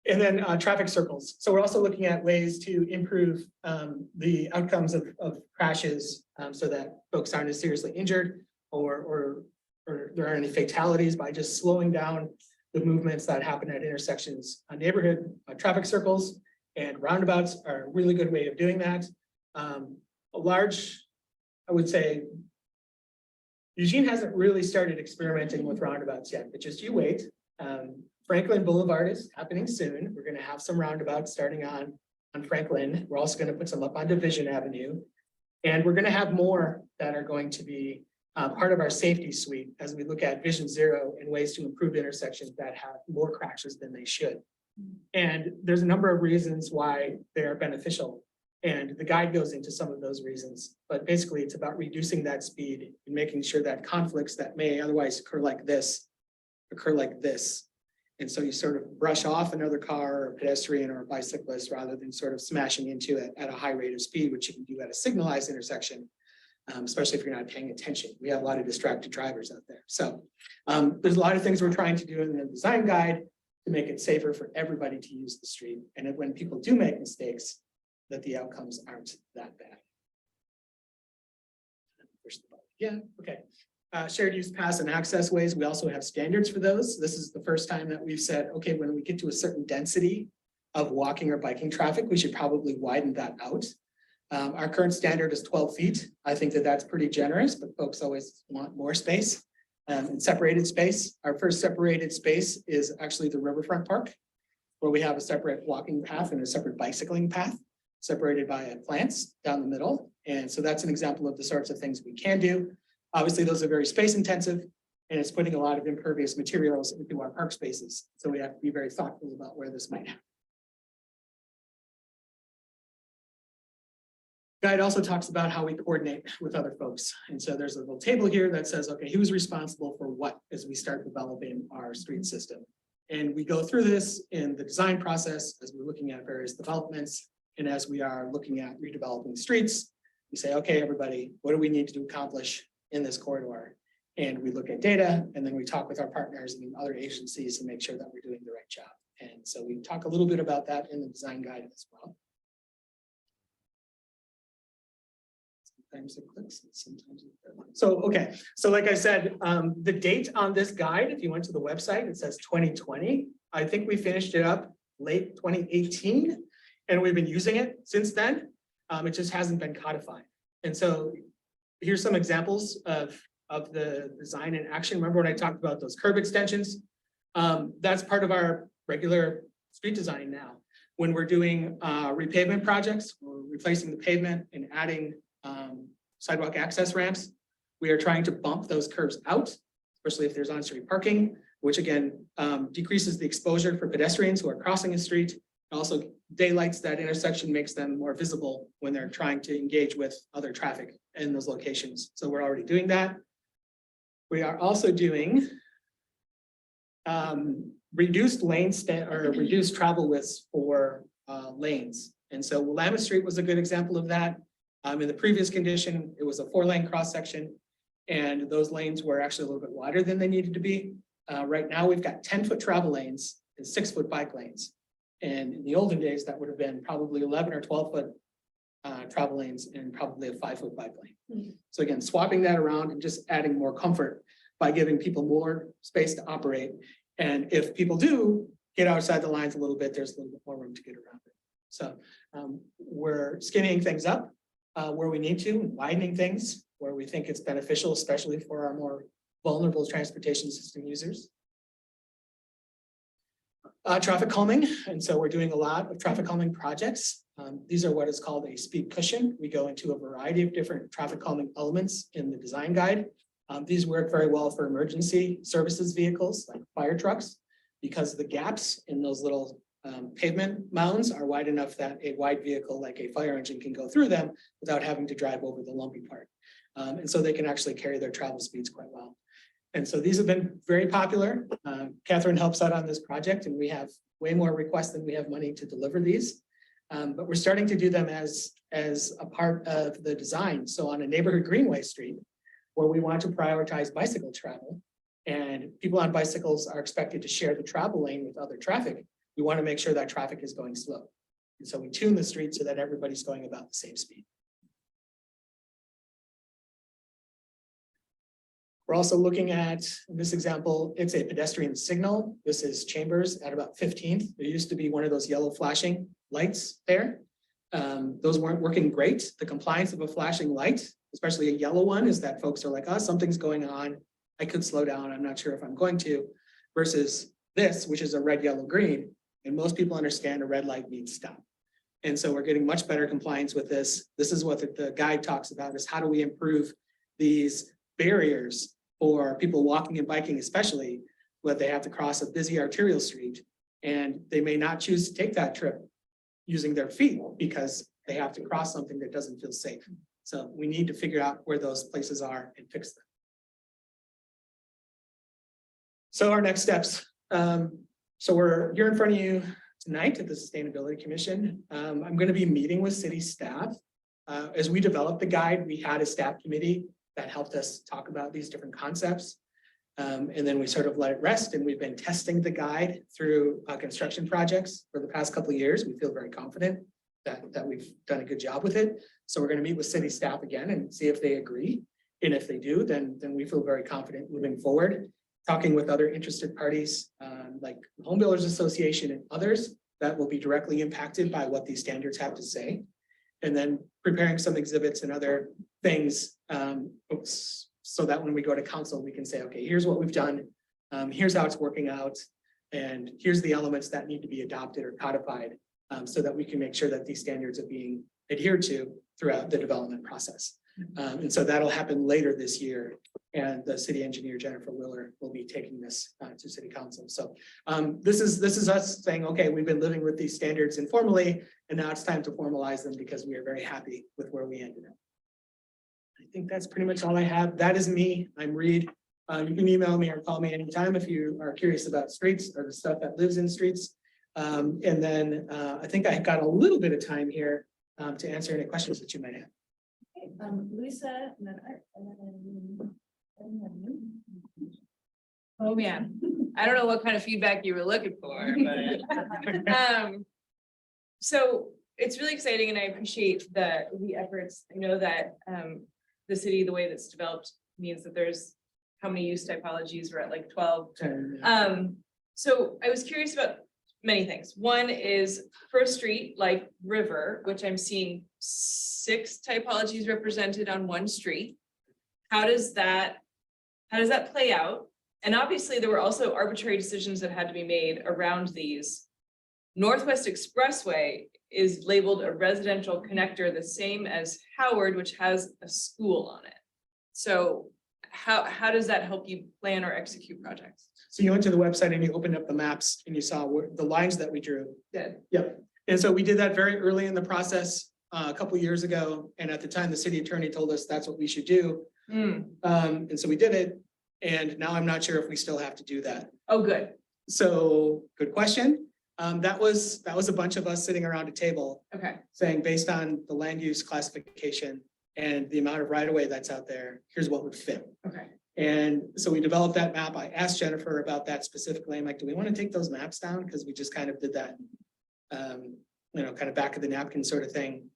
And then traffic circles. So we're also looking at ways to improve the outcomes of crashes so that folks aren't as seriously injured or there aren't any fatalities by just slowing down the movements that happen at intersections. Neighborhood traffic circles and roundabouts are a really good way of doing that. I would say, Eugene hasn't really started experimenting with roundabouts yet, but just you wait. Franklin Boulevard is happening soon. We're going to have some roundabouts starting on Franklin. We're also going to put some up on Division Avenue. And we're going to have more that are going to be part of our safety suite as we look at Vision Zero and ways to improve intersections that have more crashes than they should. And there's a number of reasons why they are beneficial. And the guide goes into some of those reasons. But basically, it's about reducing that speed and making sure that conflicts that may otherwise occur like this. And so you sort of brush off another car or a pedestrian or a bicyclist rather than sort of smashing into it at a high rate of speed, which you can do at a signalized intersection, especially if you're not paying attention. We have a lot of distracted drivers out there. So there's a lot of things we're trying to do in the design guide to make it safer for everybody to use the street. And when people do make mistakes, that the outcomes aren't that bad. Yeah, okay. Shared use paths and access ways. We also have standards for those. This is the first time that we've said, okay, when we get to a certain density of walking or biking traffic, we should probably widen that out. Our current standard is 12 feet. I think that that's pretty generous, but folks always want more space and separated space. Our first separated space is actually the Riverfront Park, where we have a separate walking path and a separate bicycling path separated by plants down the middle. And so that's an example of the sorts of things we can do. Obviously, those are very space intensive and it's putting a lot of impervious materials into our park spaces. So we have to be very thoughtful about where this might happen. Guide also talks about how we coordinate with other folks. And so there's a little table here that says, okay, who's responsible for what as we start developing our street system. And we go through this in the design process as we're looking at various developments. And as we are looking at redeveloping streets, we say, okay, everybody, what do we need to accomplish in this corridor? And we look at data and then we talk with our partners and other agencies to make sure that we're doing the right job. And so we talk a little bit about that in the design guide as well. Sometimes it clicks and sometimes it doesn't. So, okay. So like I said, the date on this guide, if you went to the website, it says 2020. I think we finished it up late 2018 and we've been using it since then. It just hasn't been codified. And so here's some examples of the design in action. Remember when I talked about those curb extensions? That's part of our regular street design now. when we're doing repavement projects, or replacing the pavement and adding sidewalk access ramps, we are trying to bump those curves out, especially if there's on-street parking, which again decreases the exposure for pedestrians who are crossing a street. Also daylights that intersection, makes them more visible when they're trying to engage with other traffic in those locations. So we're already doing that. We are also doing reduced reduced travel widths for lanes. And so Willamette Street was a good example of that. In the previous condition, it was a 4-lane cross section, and those lanes were actually a little bit wider than they needed to be. Right now, we've got 10-foot travel lanes and 6-foot bike lanes. And in the olden days, that would have been probably 11 or 12-foot travel lanes and probably a 5-foot bike lane. So again, swapping that around and just adding more comfort by giving people more space to operate. And if people do get outside the lines a little bit, there's a little bit more room to get around it. So we're skinnying things up where we need to, widening things where we think it's beneficial, especially for our more vulnerable transportation system users. Traffic calming, and so we're doing a lot of traffic calming projects. These are what is called a speed cushion. We go into a variety of different traffic calming elements in the design guide. These work very well for emergency services vehicles like fire trucks, because the gaps in those little pavement mounds are wide enough that a wide vehicle like a fire engine can go through them without having to drive over the lumpy part. And so they can actually carry their travel speeds quite well. And so these have been very popular. Catherine helps out on this project, and we have way more requests than we have money to deliver these. But we're starting to do them as a part of the design. So on a neighborhood greenway street, where we want to prioritize bicycle travel, and people on bicycles are expected to share the travel lane with other traffic, we want to make sure that traffic is going slow. And so we tune the street so that everybody's going about the same speed. We're also looking at, in this example, it's a pedestrian signal. This is Chambers at about 15th. There used to be one of those yellow flashing lights there. Those weren't working great. The compliance of a flashing light, especially a yellow one, is that folks are like, oh, something's going on. I could slow down. I'm not sure if I'm going to, versus this, which is a red, yellow, green. And most people understand a red light means stop. And so we're getting much better compliance with this. This is what the guide talks about, is how do we improve these barriers for people walking and biking, especially when they have to cross a busy arterial street, and they may not choose to take that trip using their feet because they have to cross something that doesn't feel safe. So we need to figure out where those places are and fix them. So our next steps. So we're here in front of you tonight at the Sustainability Commission. I'm going to be meeting with city staff. As we developed the guide, we had a staff committee that helped us talk about these different concepts. And then we sort of let it rest, and we've been testing the guide through construction projects for the past couple of years. We feel very confident that we've done a good job with it. So we're going to meet with city staff again and see if they agree. And if they do, then we feel very confident moving forward, talking with other interested parties like the Home Builders Association and others that will be directly impacted by what these standards have to say. And then preparing some exhibits and other things so that when we go to council, we can say, okay, here's what we've done. Here's how it's working out. And here's the elements that need to be adopted or codified so that we can make sure that these standards are being adhered to throughout the development process. And so that'll happen later this year. And the city engineer, Jennifer Willer, will be taking this to city council. So this is us saying, okay, we've been living with these standards informally, and now it's time to formalize them because we are very happy with where we ended up. I think that's pretty much all I have. That is me. I'm Reed. You can email me or call me anytime if you are curious about streets or the stuff that lives in streets. And then I think I got a little bit of time here to answer any questions that you might have. Okay, Lisa, and then Oh, man. I don't know what kind of feedback you were looking for, but so it's really exciting, and I appreciate the efforts. I know that the city, the way that's developed, means that there's how many use typologies? We're at like 12. So I was curious about many things. One is First Street, like River, which I'm seeing 6 typologies represented on one street. How does that play out? And obviously there were also arbitrary decisions that had to be made around these Northwest Expressway is labeled a residential connector, the same as Howard, which has a school on it. So how does that help you plan or execute projects? So you went to the website and you opened up the maps and you saw the lines that we drew. Yeah. Yep. And so we did that very early in the process, a couple years ago. And at the time, the city attorney told us that's what we should do. And so we did it. And now I'm not sure if we still have to do that. Oh, good. So good question. That was a bunch of us sitting around a table Okay. saying, based on the land use classification and the amount of right of way that's out there, here's what would fit. Okay. And so we developed that map. I asked Jennifer about that specifically. I'm like, do we want to take those maps down? Because we just kind of did that, kind of back of the napkin sort of thing.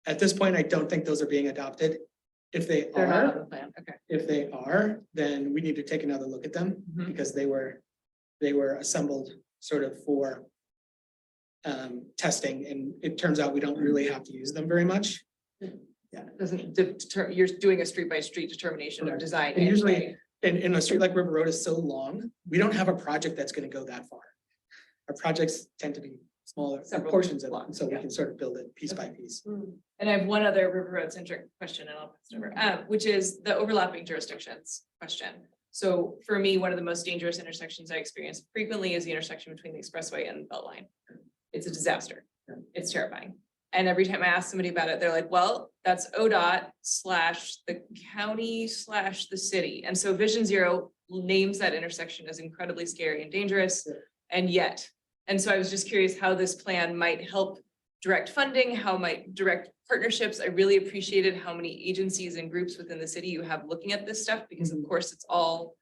At this point, I don't think those are being adopted. If they They're not on are, the plan. Okay. if they are, then we need to take another look at them because they were assembled sort of for testing, and it turns out we don't really have to use them very much. Doesn't deter, you're doing a street by street determination of design. And usually, in a street like River Road is so long, we don't have a project that's gonna go that far. Our projects tend to be smaller Several portions of it, blocks, so we yeah. can sort of build it piece by piece. And I have one other River Road centric question and I'll pass it over, which is the overlapping jurisdictions question. So for me, one of the most dangerous intersections I experience frequently is the intersection between the expressway and the Beltline. It's a disaster. It's terrifying. And every time I ask somebody about it, they're like, well, that's ODOT / the county / the city. And so Vision Zero names that intersection as incredibly scary and dangerous. And yet, and so I was just curious how this plan might help direct funding, how might direct partnerships. I really appreciated how many agencies and groups within the city you have looking at this stuff, because of course it's all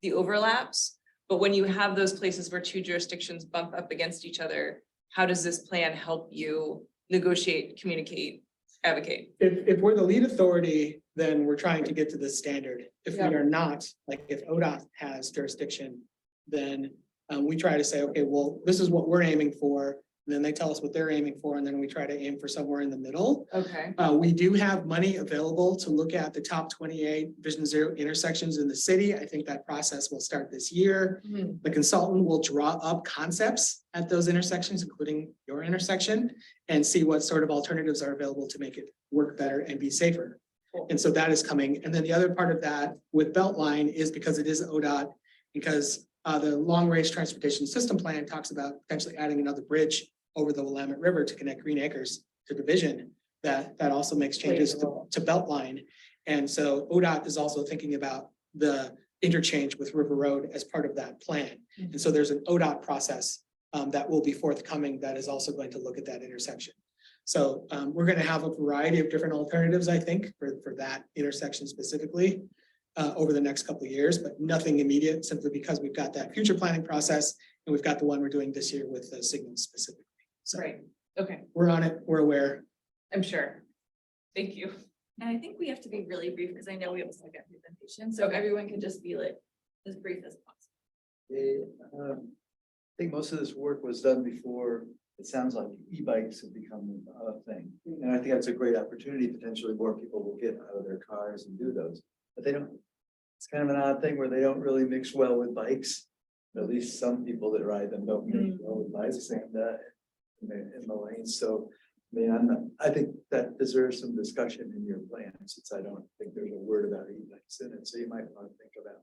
the overlaps. But when you have those places where two jurisdictions bump up against each other, how does this plan help you negotiate, communicate, advocate? If we're the lead authority, then we're trying to get to the standard. If we are not, like if ODOT has jurisdiction, then we try to say, okay, well, this is what we're aiming for. And then they tell us what they're aiming for, and then we try to aim for somewhere in the middle. Okay. We do have money available to look at the top 28 Vision Zero intersections in the city. I think that process will start this year. The consultant will draw up concepts at those intersections, including your intersection, and see what sort of alternatives are available to make it work better and be safer. And so that is coming. And then the other part of that with Beltline is because it is ODOT, because the long range transportation system plan talks about potentially adding another bridge over the Willamette River to connect Green Acres to Division. That also makes changes to Beltline. And so ODOT is also thinking about the interchange with River Road as part of that plan. And so there's an ODOT process that will be forthcoming that is also going to look at that intersection. So we're going to have a variety of different alternatives, I think, for that intersection specifically over the next couple of years, but nothing immediate, simply because we've got that future planning process and we've got the one we're doing this year with the signals specifically. So Right. Okay. we're on it, we're aware. I'm sure. Think you. And I think we have to be really brief because I know we have a second presentation, so everyone can just be like as brief as possible. I think most of this work was done before. It sounds like e-bikes have become a thing. And I think that's a great opportunity. Potentially more people will get out of their cars and do those, but they don't. It's kind of an odd thing where they don't really mix well with bikes. At least some people that ride them don't mix well with bikes in the lanes. So, I mean, I think that deserves some discussion in your plan, since I don't think there's a word about e-bikes in it. So you might want to think about.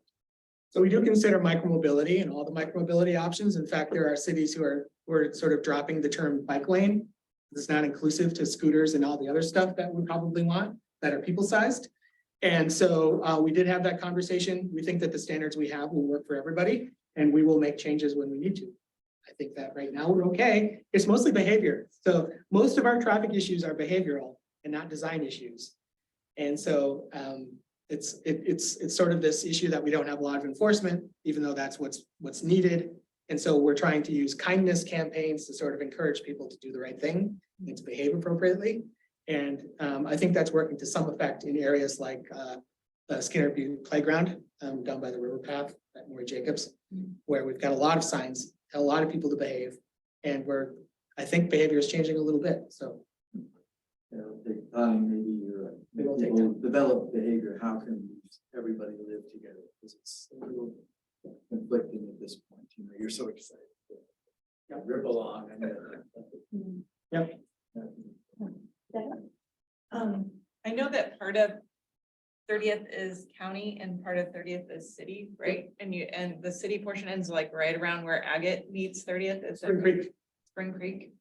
So we do consider micromobility and all the micromobility options. In fact, there are cities who are sort of dropping the term bike lane. It's not inclusive to scooters and all the other stuff that we probably want that are people sized. And so we did have that conversation. We think that the standards we have will work for everybody, and we will make changes when we need to. I think that right now we're okay. It's mostly behavior. So most of our traffic issues are behavioral and not design issues. And so it's sort of this issue that we don't have a lot of enforcement, even though that's what's needed. And so we're trying to use kindness campaigns to sort of encourage people to do the right thing and to behave appropriately. And I think that's working to some effect in areas like Skinner Butte Playground down by the river path at Maury Jacobs, where we've got a lot of signs, tell a lot of people to behave, and I think behavior is changing a little bit. So It'll take time, maybe you'll develop behavior. How can everybody live together? Because it's a little conflicting at this point. You know, you're so excited. Rip along. Yep. I know that part of 30th is county and part of 30th is city, right? And the city portion ends like right around where Agate meets 30th. Is that Spring Creek. Spring Creek?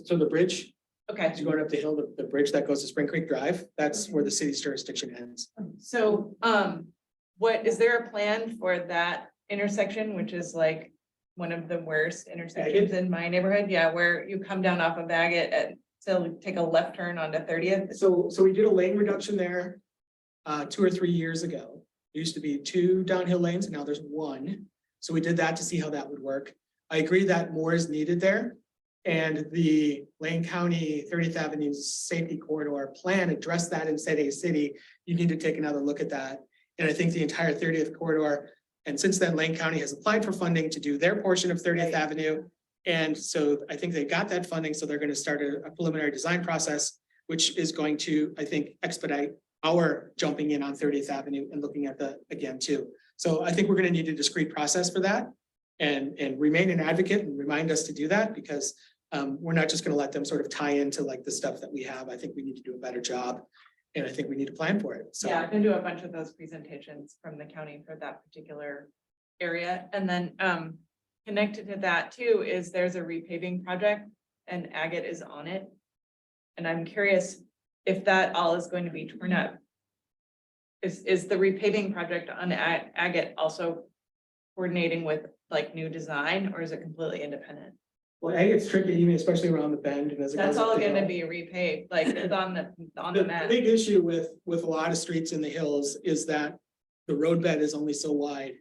So the bridge, Okay, as you're going up the hill, the bridge that goes to Spring Creek Drive, that's where the city's jurisdiction ends. so, what, is there a plan for that intersection, which is like one of the worst intersections in my neighborhood? Yeah, where you come down off of Agate and so take a left turn onto 30th. So we did a lane reduction there 2 or 3 years ago. There used to be 2 downhill lanes, and now there's 1. So we did that to see how that would work. I agree that more is needed there. And the Lane County 30th Avenue Safety Corridor plan addressed that and said, hey, city, you need to take another look at that. And I think the entire 30th corridor, and since then Lane County has applied for funding to do their portion of 30th Avenue. And so I think they got that funding, so they're going to start a preliminary design process, which is going to, I think, expedite our jumping in on 30th Avenue and looking at the, again, too. So I think we're going to need a discrete process for that and remain an advocate and remind us to do that, because we're not just going to let them sort of tie into like the stuff that we have. I think we need to do a better job. And I think we need to plan for it. So Yeah, I've been to a bunch of those presentations from the county for that particular area. And then connected to that too is there's a repaving project and Agate is on it. And I'm curious if that all is going to be torn up. Is the repaving project on Agate also coordinating with like new design, or is it completely independent? well, A, it's tricky, even especially around the bend. And as it That's goes up all the gonna hill. be repaved, like it's on the The map. big issue with a lot of streets in the hills is that the road bed is only so wide.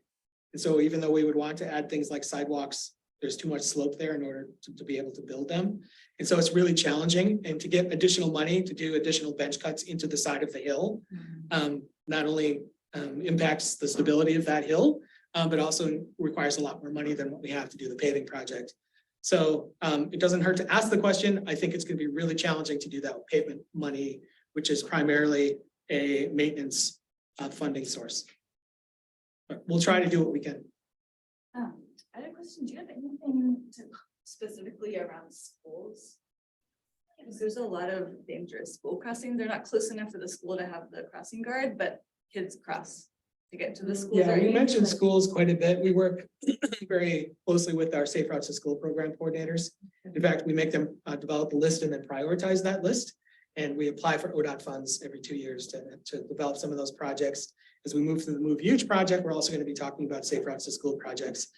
And so even though we would want to add things like sidewalks, there's too much slope there in order to be able to build them. And so it's really challenging, and to get additional money to do additional bench cuts into the side of the hill. Not only impacts the stability of that hill, but also requires a lot more money than what we have to do the paving project. So it doesn't hurt to ask the question. I think it's going to be really challenging to do that with pavement money, which is primarily a maintenance funding source. But we'll try to do what we can. I had a question. Do you have anything specifically around schools? Because there's a lot of dangerous school crossings. They're not close enough to the school to have the crossing guard, but kids cross to get to the schools. Yeah, Are you any, mentioned like- schools quite a bit. We work very closely with our Safe Routes to School program coordinators. In fact, we make them develop a list and then prioritize that list. And we apply for ODOT funds every 2 years to develop some of those projects. As we move through the Move Huge project, we're also going to be talking about Safe Routes to School projects.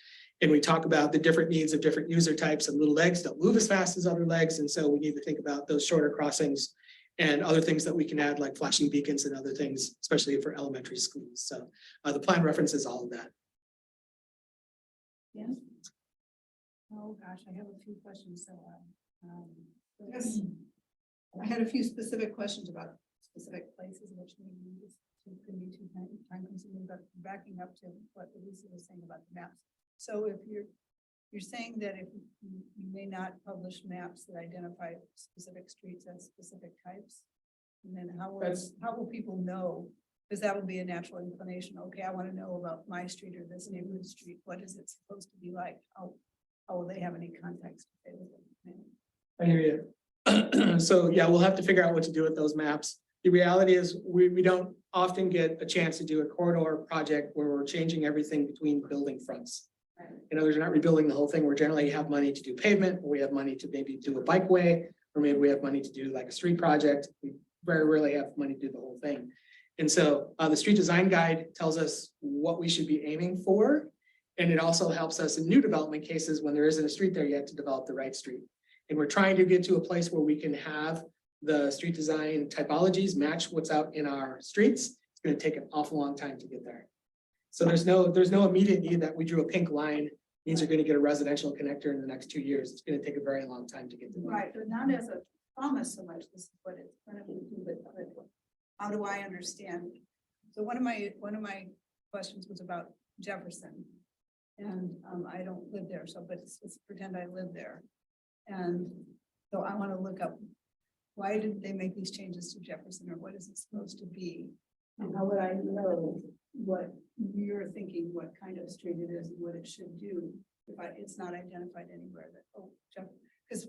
And we talk about the different needs of different user types, and little legs don't move as fast as other legs. And so we need to think about those shorter crossings and other things that we can add, like flashing beacons and other things, especially for elementary schools. So the plan references all of that. Yes. Oh, gosh, I have a few questions, so, yes. I had a few specific questions about specific places, which maybe this could be too time consuming, but backing up to what Elisa was saying about the maps. So if you're saying that if you may not publish maps that identify specific streets as specific types, and then how will people know? Because that will be a natural inclination. Okay, I want to know about my street or this neighborhood street. What is it supposed to be like? How will they have any context to say with it? I hear you. So yeah, we'll have to figure out what to do with those maps. The reality is we don't often get a chance to do a corridor project where we're changing everything between building fronts. In other words, we're not rebuilding the whole thing. We're generally have money to do pavement, or we have money to maybe do a bikeway, or maybe we have money to do like a street project. We very rarely have money to do the whole thing. And so the street design guide tells us what we should be aiming for. And it also helps us in new development cases when there isn't a street there yet to develop the right street. And we're trying to get to a place where we can have the street design typologies match what's out in our streets. It's going to take an awful long time to get there. So there's no immediate need that we drew a pink line means you're going to get a residential connector in the next 2 years. It's going to take a very long time to get to that. Right, but not as a promise so much. This is what it's going to be. But how do I understand? So one of my questions was about Jefferson, and I don't live there, so but let's pretend I live there, and so I want to look up why did they make these changes to Jefferson, or what is it supposed to be, and how would I know what you're thinking what kind of street it is and what it should do. If it's not identified anywhere that, oh, because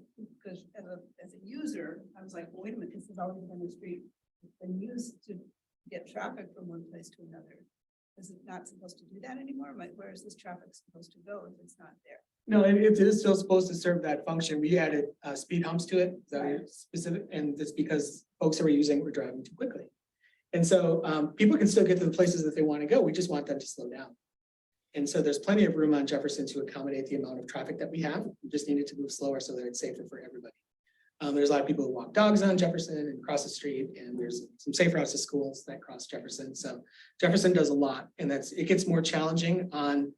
as a user, I was like, well, wait a minute, this has always been a street that's been used to get traffic from one place to another. Is it not supposed to do that anymore? Where is this traffic supposed to go if it's not there? No, it is still supposed to serve that function. We added speed humps to it, that are specific, and it's because folks who are using it were driving too quickly. And so people can still get to the places that they want to go. We just want them to slow down. And so there's plenty of room on Jefferson to accommodate the amount of traffic that we have. We just need it to move slower so that it's safer for everybody. There's a lot of people who walk dogs on Jefferson and cross the street, and there's some safe routes to schools that cross Jefferson. So Jefferson does a lot, and it gets more challenging on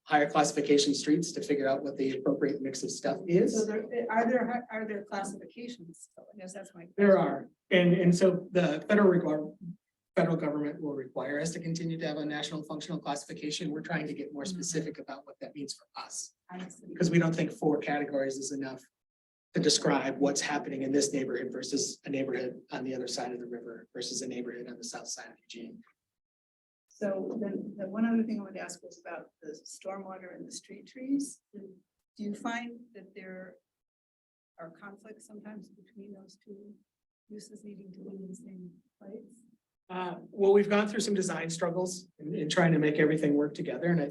higher classification streets to figure out what the appropriate mix of stuff is. So are there classifications? So I guess that's my question. There are, and so the federal government will require us to continue to have a national functional classification. We're trying to get more specific about what that means for us, I see. because we don't think 4 categories is enough to describe what's happening in this neighborhood versus a neighborhood on the other side of the river versus a neighborhood on the south side of Eugene. So then the one other thing I wanted to ask was about the stormwater and the street trees. Do you find that there are conflicts sometimes between those two uses needing to be in the same place? Well, we've gone through some design struggles in trying to make everything work together, and I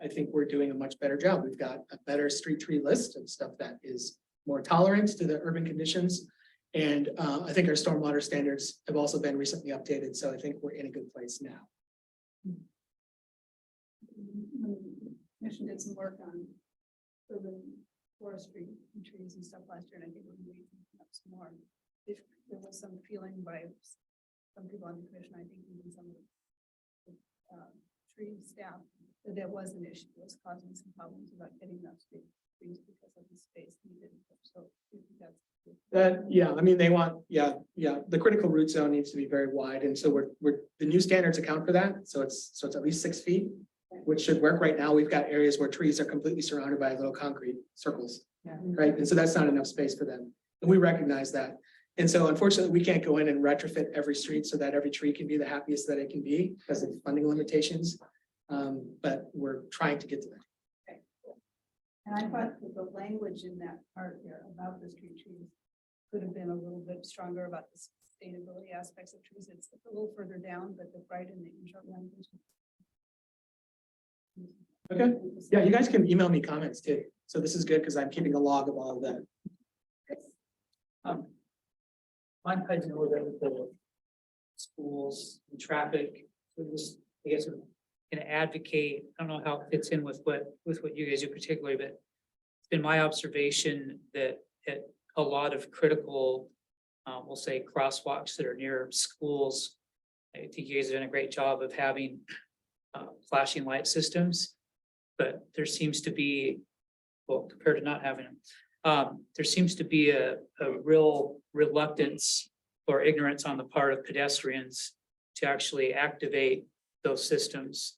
think we're doing a much better job. We've got a better street tree list of stuff that is more tolerant to the urban conditions, and I think our stormwater standards have also been recently updated. So I think we're in a good place now. Commission did some work on urban forestry and trees and stuff last year, and I think we're going to be up some more. If there was some feeling by some people on the commission, I think even some of the tree staff, that there was an issue, was causing some problems about getting enough trees because of the space needed. So Yeah, I mean, they want, the critical root zone needs to be very wide, and so the new standards account for that. So it's at least 6 feet, which should work. Right now, we've got areas where trees are completely surrounded by little concrete circles, right? And so that's not enough space for them, and we recognize that. And so unfortunately, we can't go in and retrofit every street so that every tree can be the happiest that it can be because of funding limitations. But we're trying to get to that. And I thought that the language in that part there about the street trees could have been a little bit stronger about the sustainability aspects of trees. It's a little further down, but the right in the intro language. Okay, yeah, you guys can email me comments too. So this is good because I'm keeping a log of all of that. I know that the schools and traffic, so this, I guess, can advocate. I don't know how it fits in with what you guys do particularly, but it's been my observation that at a lot of critical, we'll say crosswalks that are near schools, I think you guys have done a great job of having flashing light systems, but there seems to be, well, compared to not having them, there seems to be a real reluctance or ignorance on the part of pedestrians to actually activate those systems.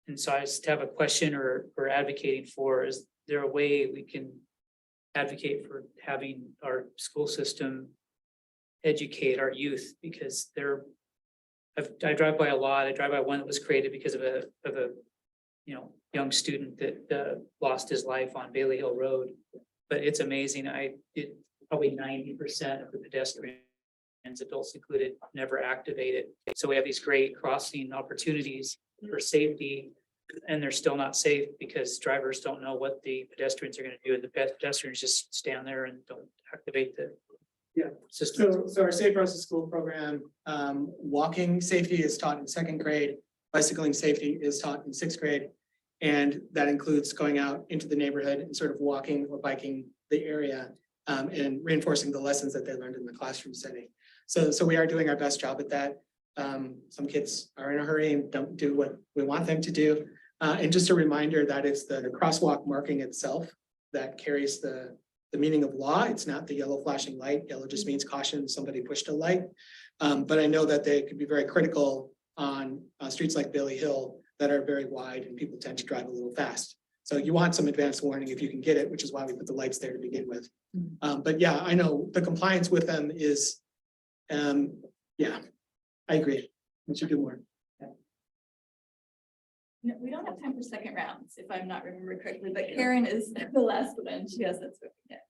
And so I just have a question or advocating for, is there a way we can advocate for having our school system educate our youth? Because I drive by a lot. I drive by one that was created because of a young student that lost his life on Bailey Hill Road. But it's amazing. Probably 90% of the pedestrians, adults included, never activated. So we have these great crossing opportunities for safety, and they're still not safe because drivers don't know what the pedestrians are going to do, and the pedestrians just stand there and don't activate the system. So our Safe Routes to School program, walking safety is taught in 2nd grade, bicycling safety is taught in 6th grade. And that includes going out into the neighborhood and sort of walking or biking the area and reinforcing the lessons that they learned in the classroom setting. So we are doing our best job at that. Some kids are in a hurry and don't do what we want them to do. And just a reminder that it's the crosswalk marking itself that carries the meaning of law. It's not the yellow flashing light. Yellow just means caution, somebody pushed a light. But I know that they could be very critical on streets like Bailey Hill that are very wide and people tend to drive a little fast. So you want some advanced warning if you can get it, which is why we put the lights there to begin with. But yeah, I know the compliance with them is, I agree. We should do more. No, we don't have time for second rounds, if I'm not remembering correctly, but Karen is the last one. She hasn't spoken yet.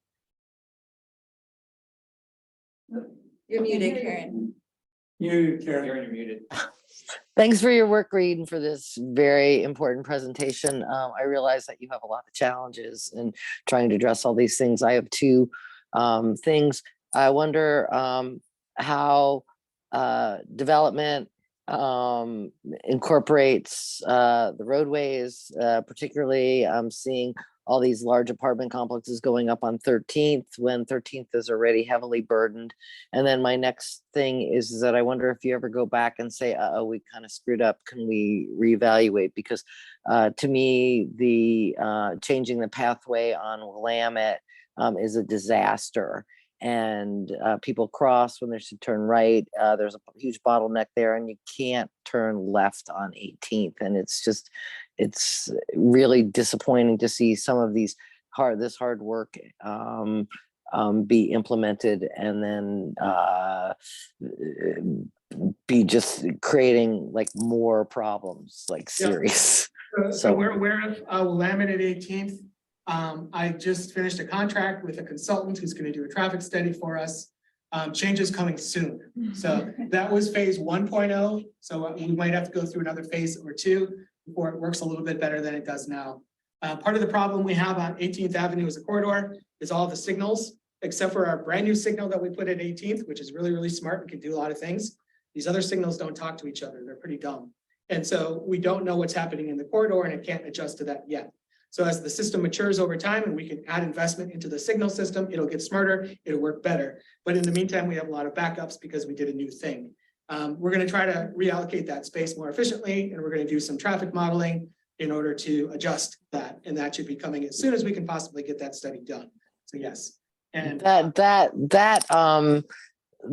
You're muted, Karen. You, Karen. Karen, you're muted. Thanks for your work, Reed, and for this very important presentation. I realize that you have a lot of challenges in trying to address all these things. I have two things. I wonder how development incorporates the roadways, particularly I'm seeing all these large apartment complexes going up on 13th when 13th is already heavily burdened. And then my next thing is that I wonder if you ever go back and say, oh, we kind of screwed up. Can we reevaluate? Because to me, the changing the pathway on Willamette is a disaster. And people cross when they should turn right. There's a huge bottleneck there, and you can't turn left on 18th. And it's really disappointing to see some of these hard work be implemented and then be just creating like more problems, like serious. So we're aware of Willamette at 18th. I just finished a contract with a consultant who's going to do a traffic study for us. Changes coming soon. So that was phase 1.0. So we might have to go through another phase or two before it works a little bit better than it does now. Part of the problem we have on 18th Avenue as a corridor is all the signals, except for our brand new signal that we put at 18th, which is really, really smart and can do a lot of things. These other signals don't talk to each other. They're pretty dumb. And so we don't know what's happening in the corridor, and it can't adjust to that yet. So as the system matures over time and we can add investment into the signal system, it'll get smarter, it'll work better. But in the meantime, we have a lot of backups because we did a new thing. We're going to try to reallocate that space more efficiently, and we're going to do some traffic modeling in order to adjust that. And that should be coming as soon as we can possibly get that study done. So yes. And the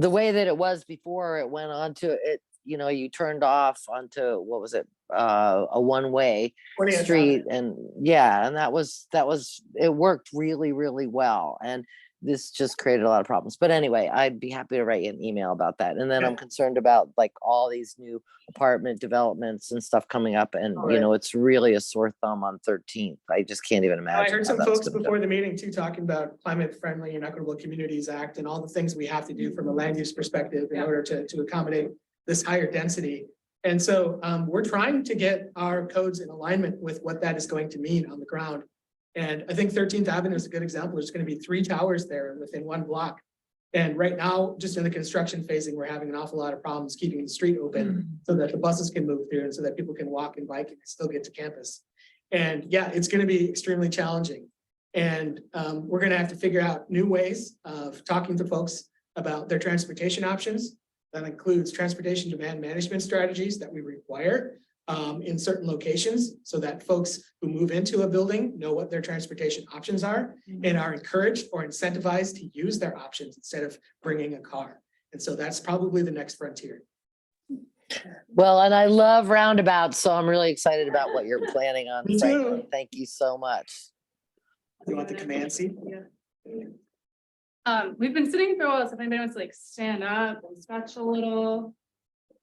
way that it was before, it went on to it, you know, you turned off onto, what was it, a one-way street, and yeah, and that was it worked really, really well, and this just created a lot of problems. But anyway, I'd be happy to write you an email about that. And then I'm concerned about like all these new apartment developments and stuff coming up, and you know, it's really a sore thumb on 13th. I just can't even imagine. I heard how some that's folks gonna before go. the meeting too, talking about climate friendly and equitable communities act and all the things we have to do from a land use perspective in order to accommodate this higher density. And so we're trying to get our codes in alignment with what that is going to mean on the ground. And I think 13th Avenue is a good example. There's going to be 3 towers there within 1 block. And right now, just in the construction phasing, we're having an awful lot of problems keeping the street open so that the buses can move through and so that people can walk and bike and still get to campus. And yeah, it's going to be extremely challenging. And we're going to have to figure out new ways of talking to folks about their transportation options. That includes transportation demand management strategies that we require in certain locations so that folks who move into a building know what their transportation options are and are encouraged or incentivized to use their options instead of bringing a car. And so that's probably the next frontier. Well, and I love roundabouts, so I'm really excited about what you're planning on. Me Franklin. too. Thank you so much. You want the command seat? We've been sitting for a while, so if anybody wants to like stand up and stretch a little.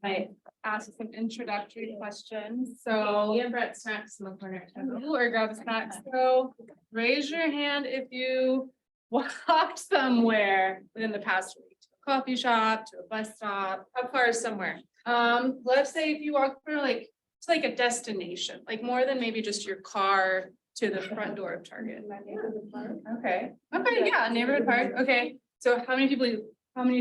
I ask some introductory questions, so we have Brett snacks in the corner too, or grab a snack. So raise your hand if you walked somewhere within the past week, to a coffee shop, to a bus stop. How far is somewhere? Let's say if you walk for like, it's like a destination, like more than maybe just your car to the front door of Target. Okay, yeah, neighborhood park, okay. So how many of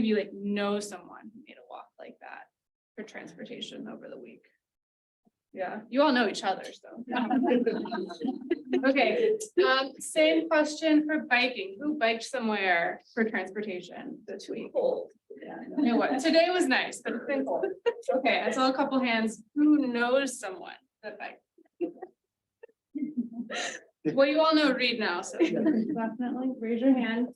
you like know someone who made a walk like that for transportation over the week? Yeah, you all know each other, so. Okay, same question for biking. Who biked somewhere for transportation this week? Yeah, you know what? Today was nice, but it's been cold. Okay, I saw a couple hands. Who knows someone that biked? Well, you all know Reed now, so definitely raise your hand.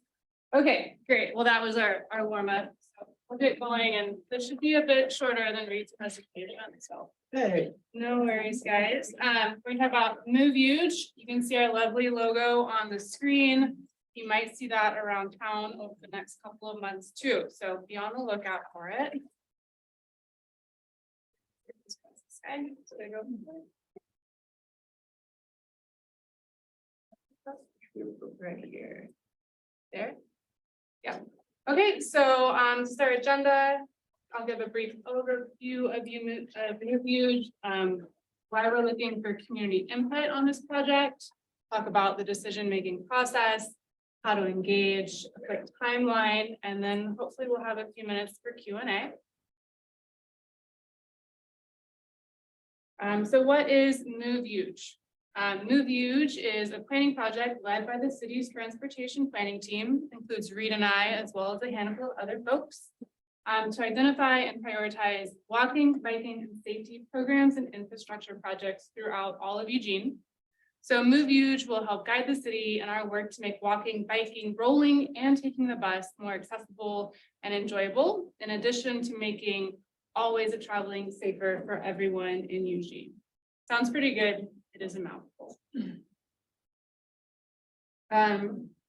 Okay, great. Well, that was our warm-up. So we'll get going, and this should be a bit shorter than Reed's presentation, so. Hey. No worries, guys. We're gonna talk about Move Huge. You can see our lovely logo on the screen. You might see that around town over the next couple of months too, so be on the lookout for it. Right here. There. Yeah. Okay, so to start agenda, I'll give a brief overview of Huge, why we're looking for community input on this project, talk about the decision-making process, how to engage, a quick timeline, and then hopefully we'll have a few minutes for Q&A. So what is Move Huge? Move Huge is a planning project led by the city's transportation planning team, includes Reed and I, as well as a handful of other folks, to identify and prioritize walking, biking, and safety programs and infrastructure projects throughout all of Eugene. So Move Huge will help guide the city in our work to make walking, biking, rolling, and taking the bus more accessible and enjoyable, in addition to making all ways of traveling safer for everyone in Eugene. Sounds pretty good. It is a mouthful.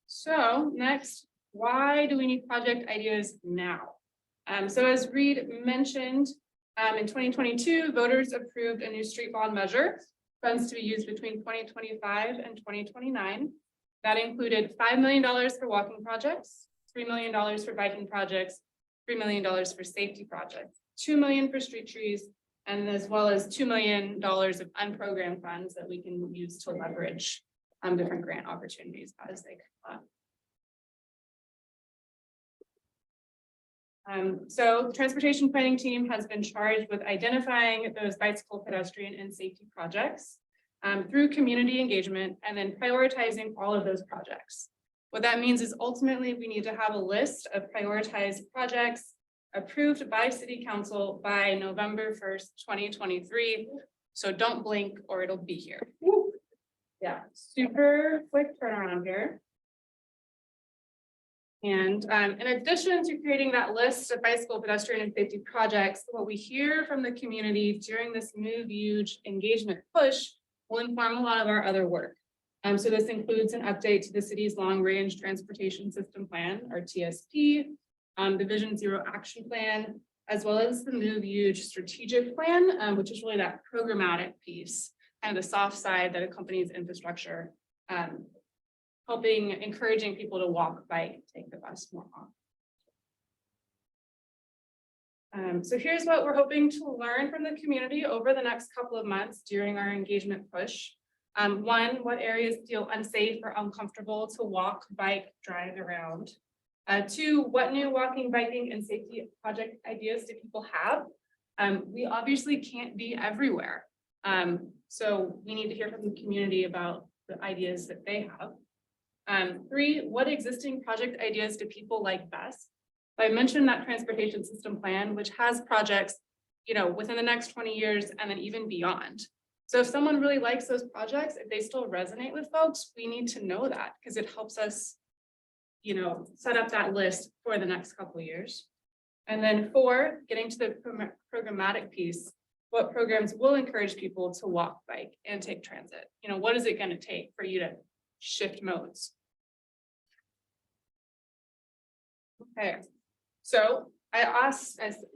So next, why do we need project ideas now? So as Reed mentioned, in 2022, voters approved a new street bond measure, funds to be used between 2025 and 2029. That included $5 million for walking projects, $3 million for biking projects, $3 million for safety projects, $2 million for street trees, and as well as $2 million of unprogrammed funds that we can use to leverage different grant opportunities as they come up. So the transportation planning team has been charged with identifying those bicycle, pedestrian, and safety projects through community engagement and then prioritizing all of those projects. What that means is ultimately we need to have a list of prioritized projects approved by City Council by November 1st, 2023. So don't blink or it'll be here. Yeah, super quick turnaround here. And in addition to creating that list of bicycle, pedestrian, and safety projects, what we hear from the community during this Move Huge engagement push will inform a lot of our other work. So this includes an update to the city's long-range transportation system plan, or TSP, the Vision Zero Action Plan, as well as the Move Huge strategic plan, which is really that programmatic piece and the soft side that accompanies infrastructure, encouraging people to walk, bike, take the bus more often. So here's what we're hoping to learn from the community over the next couple of months during our engagement push. One, what areas feel unsafe or uncomfortable to walk, bike, drive around? Two, what new walking, biking, and safety project ideas do people have? We obviously can't be everywhere. So we need to hear from the community about the ideas that they have. Three, what existing project ideas do people like best? I mentioned that transportation system plan, which has projects, within the next 20 years and then even beyond. So if someone really likes those projects, if they still resonate with folks, we need to know that because it helps us, set up that list for the next couple of years. And then four, getting to the programmatic piece, what programs will encourage people to walk, bike, and take transit? What is it going to take for you to shift modes? Okay, so I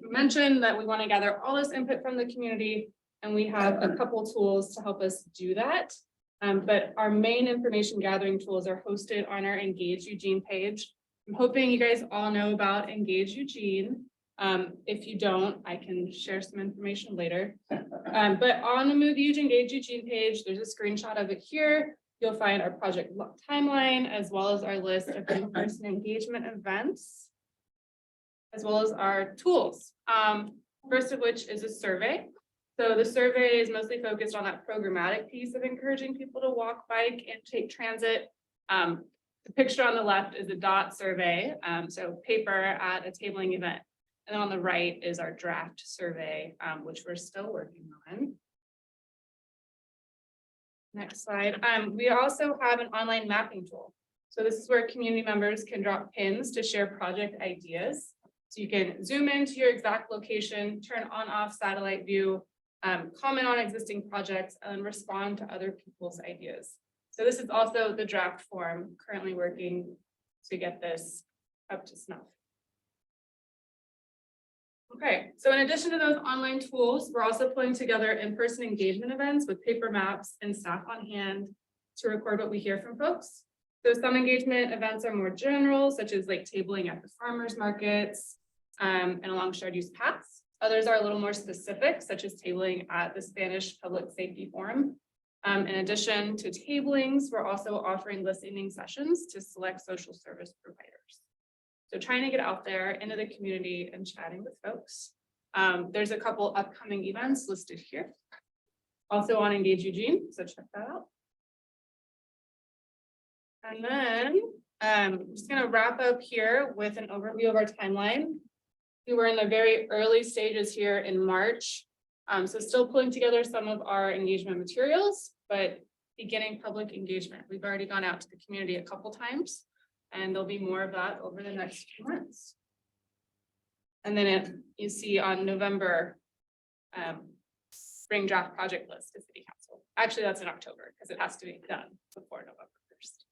mentioned that we want to gather all this input from the community, and we have a couple tools to help us do that. But our main information gathering tools are hosted on our Engage Eugene page. I'm hoping you guys all know about Engage Eugene. If you don't, I can share some information later. But on the Move Huge Engage Eugene page, there's a screenshot of it here. You'll find our project timeline, as well as our list of in-person engagement events, as well as our tools. First of which is a survey. So the survey is mostly focused on that programmatic piece of encouraging people to walk, bike, and take transit. The picture on the left is a DOT survey, so paper at a tabling event. And on the right is our draft survey, which we're still working on. Next slide. We also have an online mapping tool. So this is where community members can drop pins to share project ideas. So you can zoom into your exact location, turn on off satellite view, comment on existing projects, and respond to other people's ideas. So this is also the draft form, currently working to get this up to snuff. Okay, so in addition to those online tools, we're also putting together in-person engagement events with paper maps and staff on hand. to record what we hear from folks. So some engagement events are more general, such as like tabling at the farmers markets and along shared use paths. Others are a little more specific, such as tabling at the Spanish Public Safety Forum. In addition to tablings, we're also offering listening sessions to select social service providers. So trying to get out there into the community and chatting with folks. There's a couple upcoming events listed here. Also on Engage Eugene, so check that out. And then I'm just gonna wrap up here with an overview of our timeline. We were in the very early stages here in March. So still pulling together some of our engagement materials, but beginning public engagement. We've already gone out to the community a couple times, and there'll be more of that over the next few months. And then you see on November, spring draft project list to City Council. Actually, that's in October because it has to be done before November 1st.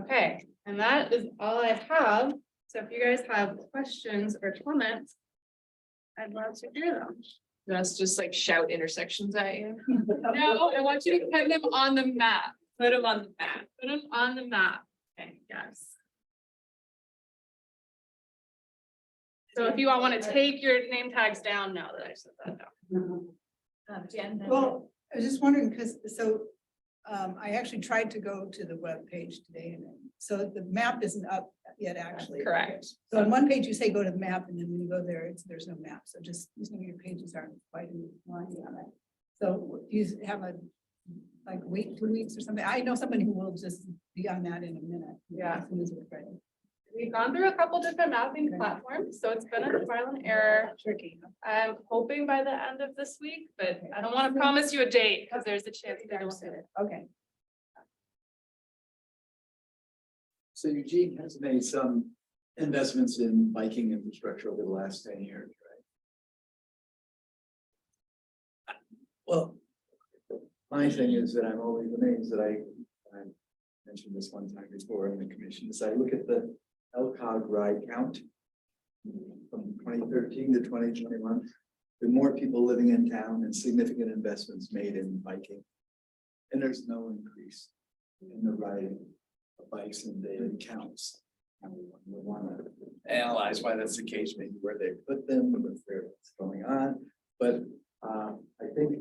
Okay, and that is all I have. So if you guys have questions or comments, I'd love to hear them. That's just like shout intersections at you. No, I want you to put them on the map. Put them on the map. Put them on the map. Okay, yes. So if you all want to take your name tags down now that I said that down. Jen, then- Well, I was just wondering, because I actually tried to go to the web page today, and so the map isn't up yet, actually. Correct. So on one page you say go to the map, and then when you go there, there's no map. So just some of your pages aren't quite in line on it. So do you have like wait 2 weeks or something? I know somebody who will just be on that in a minute. Yeah. As soon as we're ready. We've gone through a couple different mapping platforms, so it's been a trial and error. Tricky. I'm hoping by the end of this week, but I don't want to promise you a date because there's a chance that I don't hit it. Okay. So Eugene has made some investments in biking infrastructure over the last 10 years, right? Well, my thing is that I'm always amazed that I mentioned this one time before in the commission, is I look at the LCOG ride count from 2013 to 2021, with more people living in town and significant investments made in biking. And there's no increase in the riding of bikes and daily counts. And we want to analyze why that's the case, maybe where they put them, what's going on. But I think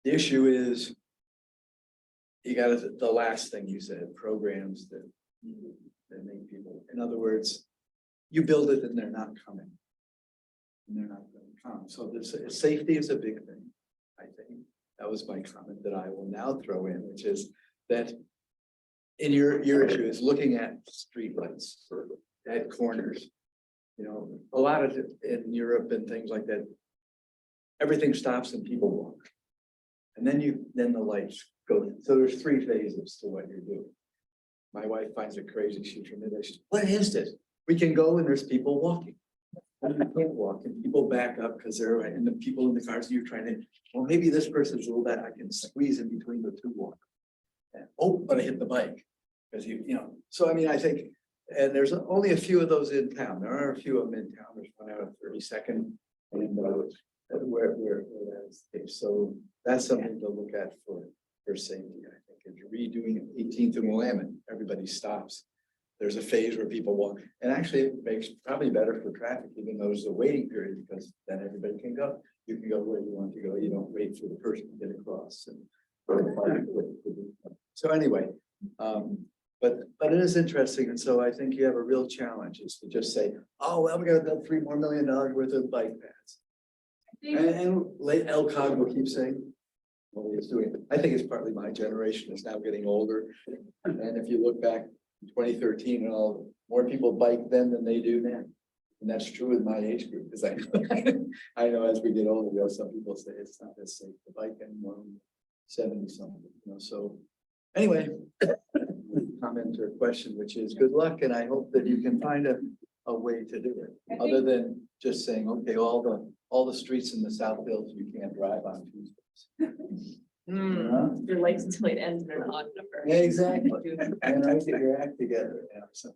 the issue is you got the last thing you said, programs that make people, in other words, you build it and they're not coming. And they're not going to come. So this safety is a big thing, I think. That was my comment that I will now throw in, which is that in your issue is looking at streetlights at corners. You know, a lot of it in Europe and things like that, everything stops and people walk. And then the lights go. So there's 3 phases to what you're doing. My wife finds it crazy. She's from Italy. She's, what is this? We can go and there's people walking. And you can't walk and people back up because they're right. And the people in the cars, you're trying to, well, maybe this person's a little bit, I can squeeze in between the 2 walkers. And, oh, but I hit the bike. Because you know, so I mean, I think, and there's only a few of those in town. There are a few of them in town. There's one out of 32nd and where that is the case. So that's something to look at for safety. I think if you're redoing 18th and Willamette, everybody stops. There's a phase where people walk, and actually it makes probably better for traffic, even though there's a waiting period, because then everybody can go. You can go where you want to go. You don't wait for the person to get across. And so anyway, but it is interesting, and so I think you have a real challenge is to just say, oh well, we got to build $3 more million worth of bike paths, and late LCOG will keep saying, well, it's doing. I think it's partly my generation is now getting older, and if you look back in 2013 and all, more people bike then than they do now, and that's true with my age group because I know as we get older, we have some people say it's not as safe to bike anymore. 70 something, you know. So anyway, comment or question, which is good luck, and I hope that you can find a way to do it, other than just saying, okay, all the streets in the South Hills you can't drive on Tuesdays. Your license plate ends in an odd number. Yeah, exactly. And I get your act together now. So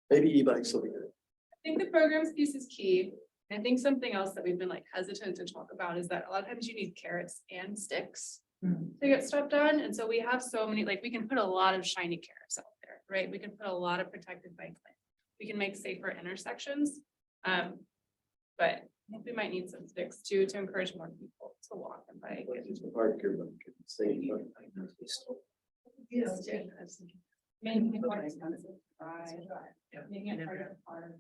maybe e-bikes will be good. I think the programs piece is key. I think something else that we've been like hesitant to talk about is that a lot of times you need carrots and sticks. to get stuff done. And so we have so many, like, we can put a lot of shiny carrots out there, right? We can put a lot of protected bike lanes. We can make safer intersections. But I think we might need some sticks too, to encourage more people to walk and bike. Making it more expensive to ride, making it harder to park.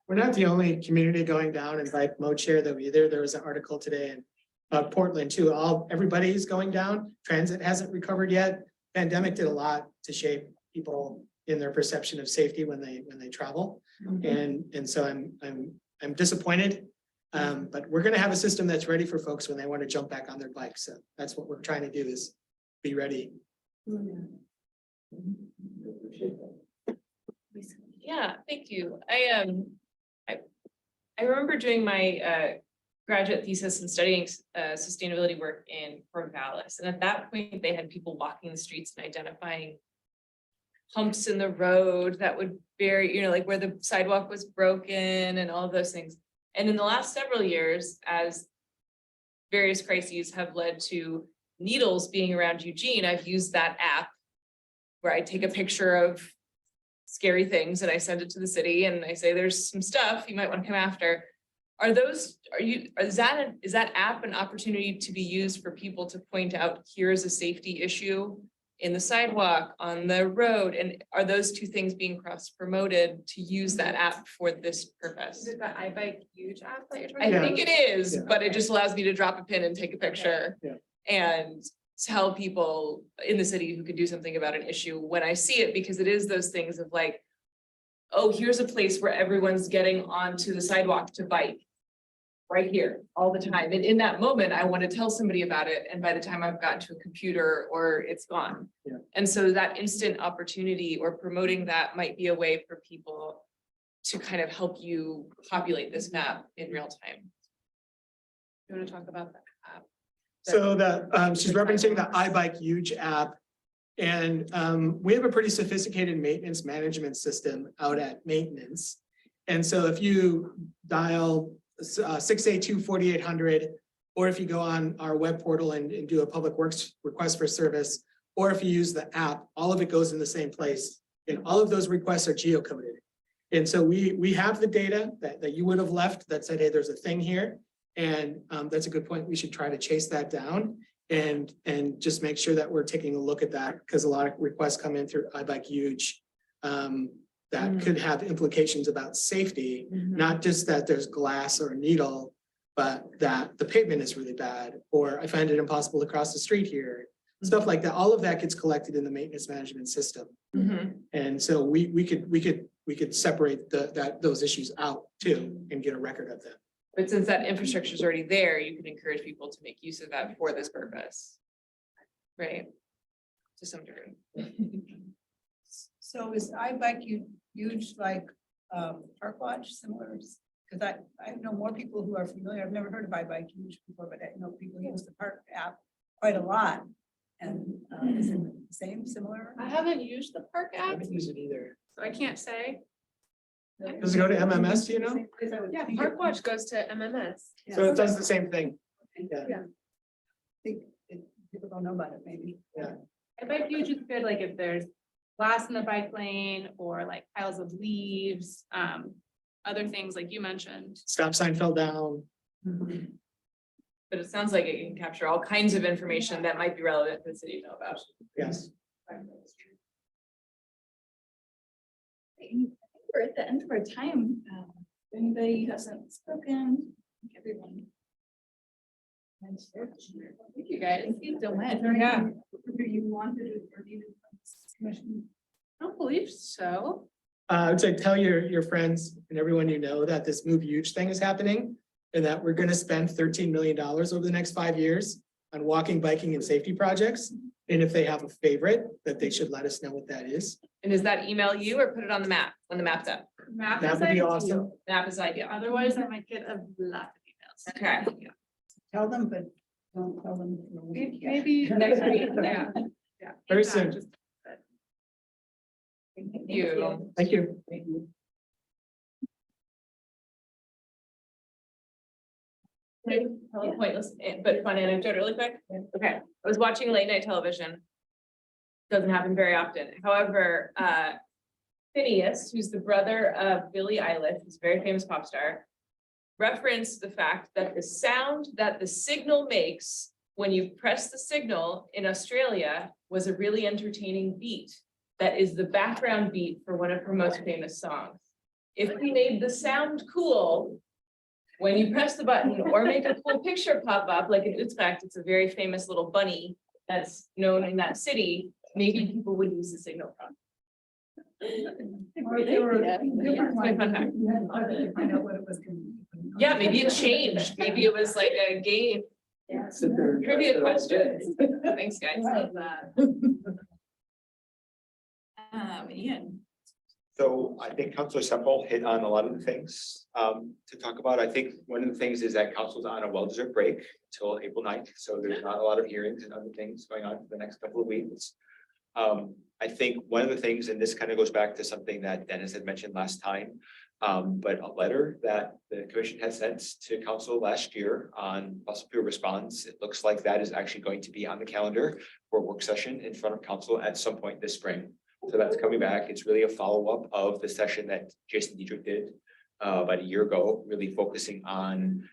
We're not the only community going down in bike mode share though either. There was an article today in Portland too. Everybody's going down. Transit hasn't recovered yet. Pandemic did a lot to shape people in their perception of safety when they travel. And so I'm disappointed. But we're gonna have a system that's ready for folks when they want to jump back on their bikes. So that's what we're trying to do, is be ready. Yeah, thank you. I remember doing my graduate thesis and studying sustainability work in Corvallis. And at that point, they had people walking the streets and identifying humps in the road that would vary, like where the sidewalk was broken and all of those things. And in the last several years, as various crises have led to needles being around Eugene, I've used that app where I take a picture of scary things and I send it to the city and I say, there's some stuff you might want to come after. Is that app an opportunity to be used for people to point out, here's a safety issue in the sidewalk, on the road? And are those two things being cross-promoted to use that app for this purpose? Is it the iBike huge app that you're I talking about? think it is, Yeah. but it just allows me to drop a pin and take a picture. Yeah. And tell people in the city who can do something about an issue when I see it, because it is those things of like, oh, here's a place where everyone's getting onto the sidewalk to bike right here all the time. And in that moment, I want to tell somebody about it. And by the time I've gotten to a computer or it's gone. Yeah. And so that instant opportunity or promoting that might be a way for people to kind of help you populate this map in real time. You want to talk about that app? So she's referencing the iBike Huge app. And we have a pretty sophisticated maintenance management system out at maintenance. And so if you dial 682-4800, or if you go on our web portal and do a public works request for service, or if you use the app, all of it goes in the same place. And all of those requests are geocoded. And so we have the data that you would have left that said, hey, there's a thing here. And that's a good point. We should try to chase that down and just make sure that we're taking a look at that, because a lot of requests come in through iBike Huge that could have implications about safety, not just that there's glass or a needle, but that the pavement is really bad, or I find it impossible to cross the street here, stuff like that. All of that gets collected in the maintenance management system. And so we could separate those issues out too and get a record of them. But since that infrastructure is already there, you can encourage people to make use of that for this purpose. Right? To some degree. So is iBike huge like Park Watch similar? Because I know more people who are familiar. I've never heard of iBike huge before, but I know people use the Park app quite a lot. And is it the same, similar? I haven't used the park I app, haven't used it either. so I can't say. Does it go to MMS, do you know? Yeah, Park Watch goes to MMS. So it does the same thing. Yeah. I think people don't know about it, maybe. If I huge is good, like if there's glass in the bike lane or like piles of leaves, other things like you mentioned. Stop sign fell down. But it sounds like it can capture all kinds of information that might be relevant for the city to know about. Yes. We're at the end of our time. If anybody hasn't spoken, everyone. Thank you guys. Thank you so much. Yeah. Do you want to do or needed from this commission? I don't believe so. I would say tell your friends and everyone you know that this Move Huge thing is happening, and that we're gonna spend $13 million over the next 5 years on walking, biking, and safety projects. And if they have a favorite, that they should let us know what that is. And does that email you or put it on the map, when the map's up? Map That is would be ideal. awesome. Map is ideal. Otherwise, I might get a lot of emails. Okay. Tell them, but don't tell them. in a week yet. Maybe next week, yeah. Yeah. Very soon. Just- Thank you. Thank you. Can I tell a pointless but fun anecdote really quick? Okay, I was watching late night television. Doesn't happen very often. However, Phineas, who's the brother of Billie Eilish, who's a very famous pop star, referenced the fact that the sound that the signal makes when you press the signal in Australia was a really entertaining beat. That is the background beat for one of her most famous songs. If we made the sound cool when you press the button or make a cool picture pop up, like in Utrecht, it's a very famous little bunny that's known in that city, maybe people would use the signal prompt. Or if they were different my fun ones, fact. you had to find out what it was gonna be. Yeah, maybe it changed. Maybe it was like a game. Trivia question. Thanks, guys. Ian. So I think Councilor Semple hit on a lot of the things to talk about. I think one of the things is that council's on a well-deserved break till April 9th. So there's not a lot of hearings and other things going on for the next couple of weeks. I think one of the things, and this kind of goes back to something that Dennis had mentioned last time, but a letter that the commission had sent to council last year on fossil fuel response, it looks like that is actually going to be on the calendar for a work session in front of council at some point this spring. So that's coming back. It's really a follow-up of the session that Jason Dietrich did about a year ago, really focusing on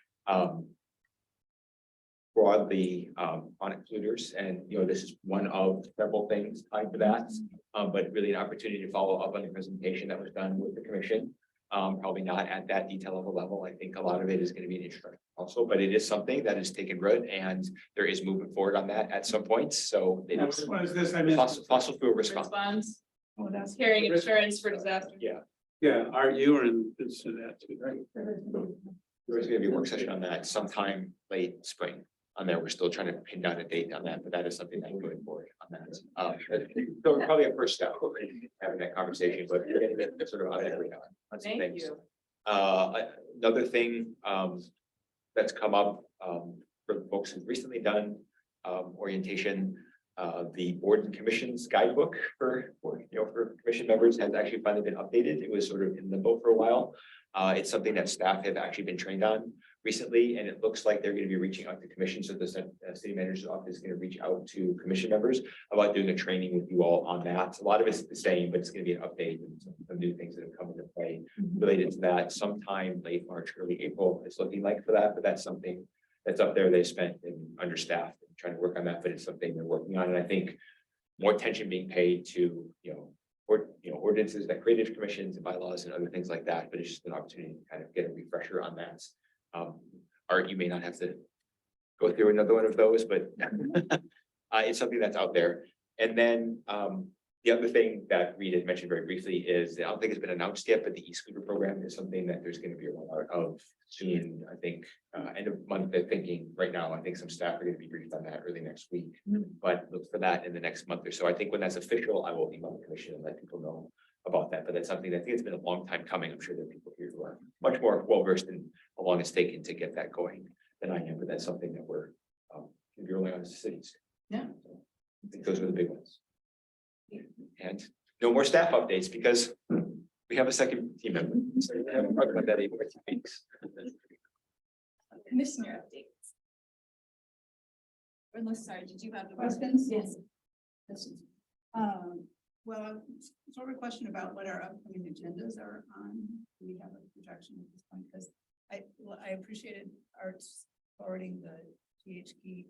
broadly on polluters. And, you know, this is one of several things tied to that, but really an opportunity to follow up on the presentation that was done with the commission. Probably not at that detail of a level. I think a lot of it is going to be an introduction also, but it is something that is taken root and there is movement forward on that at some point. So it is What is this? I missed. fossil fuel response. Response, Oh, that's. carrying insurance for disaster. Yeah, Yeah, Art, you were in this to that too, right? there's going to be a work session on that sometime late spring. On there, we're still trying to pin down a date on that, but that is something that's going forward on that. So probably a first step having that conversation, but you're getting it sort of out there right now on some Thank things. you. Another thing that's come up for the folks who've recently done orientation, the board and commissions guidebook for commission members has actually finally been updated. It was sort of in limbo for a while. It's something that staff have actually been trained on recently, and it looks like they're going to be reaching out to commission. So the city manager's office is going to reach out to commission members about doing a training with you all on that. A lot of it's the same, but it's going to be an update and some new things that have come into play related to that. Sometime late March, early April is looking like for that, but that's something that's up there. They spent and understaffed and trying to work on that, but it's something they're working on. And I think more attention being paid to, ordinances that created commissions and bylaws and other things like that, but it's just an opportunity to kind of get a refresher on that. Art, you may not have to go through another one of those, but it's something that's out there. And then the other thing that Reed had mentioned very briefly is, I don't think it's been announced yet, but the e-scooter program is something that there's going to be a rollout of soon. I think end of month, they're thinking right now. I think some staff are going to be briefed on that early next week, but look for that in the next month or so. I think when that's official, I will email the commission and let people know about that. But that's something that I think it's been a long time coming. I'm sure there are people here who are much more well versed in how long it's taken to get that going than I am. But that's something that we're going to be rolling out as cities. Yeah. So I think those are the big ones. And no more staff updates because we have a second team member. So we haven't talked about that in 2 weeks. Commissioner updates. Unless, sorry, did you have the Questions? Yes. Questions? Well, sort of a question about what our upcoming agendas are on. Do we have a projection at this point? Because I appreciated Art's forwarding the GHG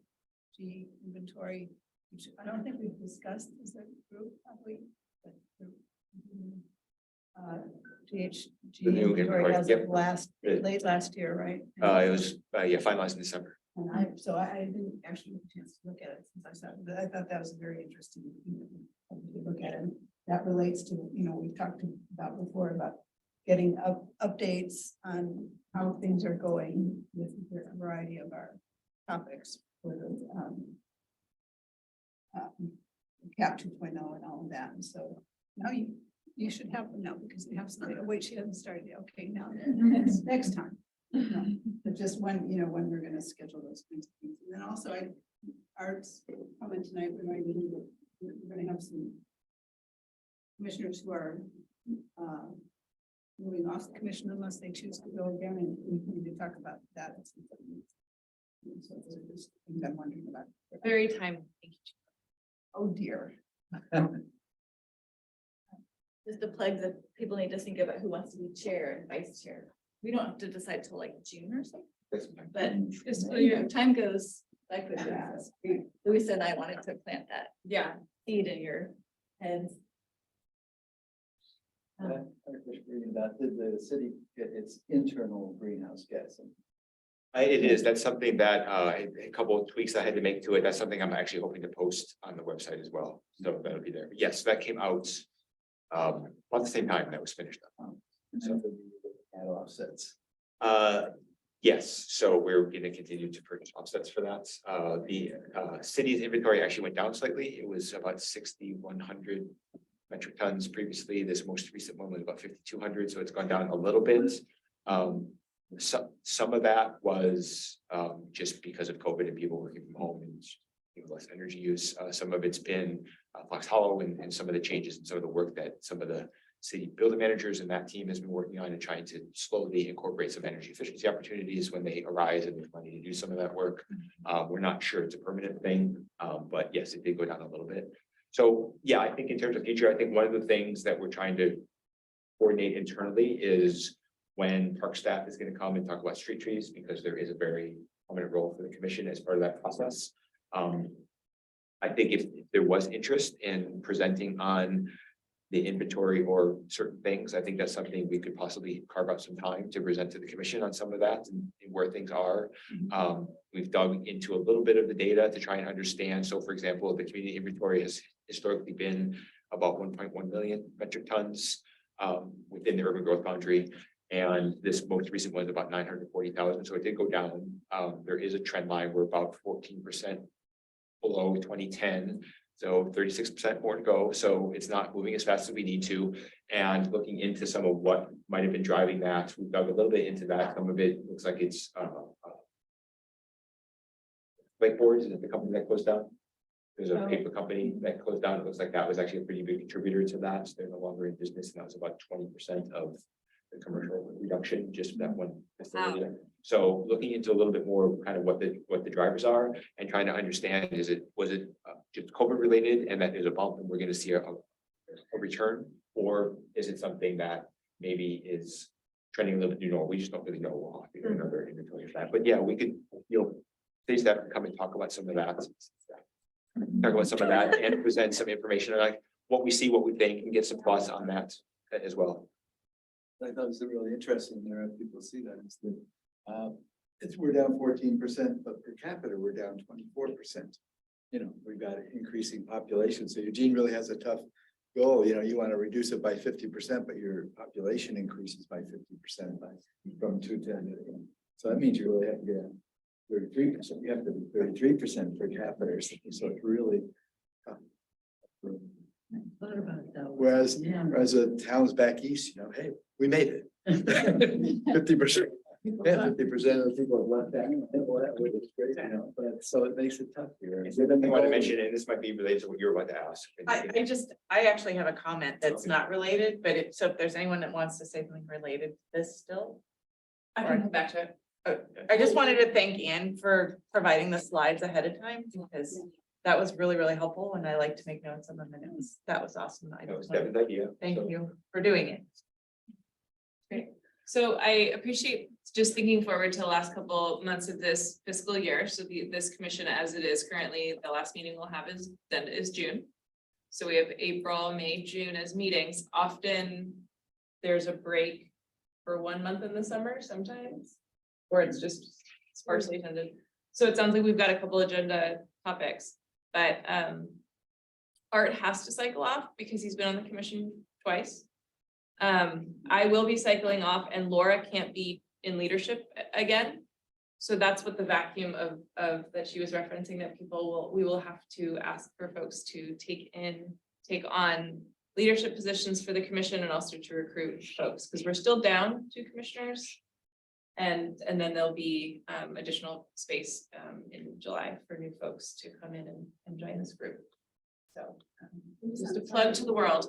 inventory, which I don't think we've discussed as a group, probably. But GHG The new inventory as yep. of late last year, right? It was finalized in December. And I didn't actually get a chance to look at it since I saw it, but I thought that was very interesting to look at it. That relates to, we've talked about before about getting updates on how things are going with a variety of our topics for the CAP 2.0 and all of that. And so now you should have them now because we have somebody. Oh, wait, she hasn't started yet. Okay, now next time. No, but just when we're going to schedule those kinds of things. And then also Art's comment tonight reminded me that we're going to have some commissioners who are moving off the commission unless they choose to go again, and we need to talk about that. So those are just things I'm wondering about. Very timely. Thank you. Oh, dear. Just a plug that people need to think about who wants to be chair and vice chair. We don't have to decide till like June or something, but just time goes by quickly. Louis said I wanted to plant that seed in your heads. Did the city get its internal greenhouse gas? It is, that's something that, a couple of tweaks I had to make to it. That's something I'm actually hoping to post on the website as well. So that'll be there. But yes, that came out about the same time that was finished up. So add offsets. Yes, so we're gonna continue to purchase offsets for that. The city's inventory actually went down slightly. It was about 6,100 metric tons previously. This most recent one was about 5,200, so it's gone down a little bit. Some of that was just because of COVID and people working from home and less energy use. Some of it's been Fox Hollow and some of the changes and some of the work that some of the city building managers and that team has been working on and trying to slowly incorporate some energy efficiency opportunities when they arise and there's money to do some of that work. We're not sure it's a permanent thing, but yes, it did go down a little bit. So yeah, I think in terms of future, I think one of the things that we're trying to coordinate internally is when park staff is going to come and talk about street trees, because there is a very prominent role for the commission as part of that process. I think if there was interest in presenting on the inventory or certain things, I think that's something we could possibly carve out some time to present to the commission on some of that and where things are. We've dug into a little bit of the data to try and understand. So for example, the community inventory has historically been about 1.1 million metric tons within the urban growth boundary. And this most recent one is about 940,000. So it did go down. There is a trend line. We're about 14% below 2010. So 36% more to go. So it's not moving as fast as we need to. And looking into some of what might have been driving that, we've dug a little bit into that. Some of it looks like it's Wakeboards is the company that closed down. There's a paper company that closed down. It looks like that was actually a pretty big contributor to that. So they're no longer in business. And that was about 20% of the commercial reduction, just that one facility. So looking into a little bit more kind of what the drivers are and trying to understand, was it just COVID related and that there's a bump and we're going to see a return, or is it something that maybe is trending a little bit new normal? We just don't really know. We'll have to do another inventory of that. But yeah, we could, things that come and talk about some of that. Talk about some of that and present some information on like what we see, what we think, and get some thoughts on that as well. I thought it was really interesting there, if people see that, is that we're down 14%, but per capita, we're down 24%. We've got an increasing population. So Eugene really has a tough goal. You want to reduce it by 50%, but your population increases by 50% from 210. So that means you really have to get 33%. You have to be 33% per capita or something. So it's really tough. Thought about that. Whereas the towns back east, hey, we made it. 50%. Yeah, 50% of the people have left that. Which is great, but so it makes it tough here. I want to mention, and this might be related to what you're about to ask. I actually have a comment that's not related, but so if there's anyone that wants to say something related to this still. I can come back to it. I just wanted to thank Anne for providing the slides ahead of time because that was really, really helpful and I like to make notes of them and that was awesome. That was Devin's idea. Thank you for doing it. Great. So I appreciate just thinking forward to the last couple months of this fiscal year. So this commission as it is currently, the last meeting we'll have is June. So we have April, May, June as meetings. Often there's a break for 1 month in the summer sometimes, or it's just sparsely attended. So it sounds like we've got a couple agenda topics, but Art has to cycle off because he's been on the commission twice. I will be cycling off and Laura can't be in leadership again. So that's what the vacuum of that she was referencing, that we will have to ask for folks to take on leadership positions for the commission and also to recruit folks because we're still down 2 commissioners. And then there'll be additional space in July for new folks to come in and join this group. So just a plug to the world.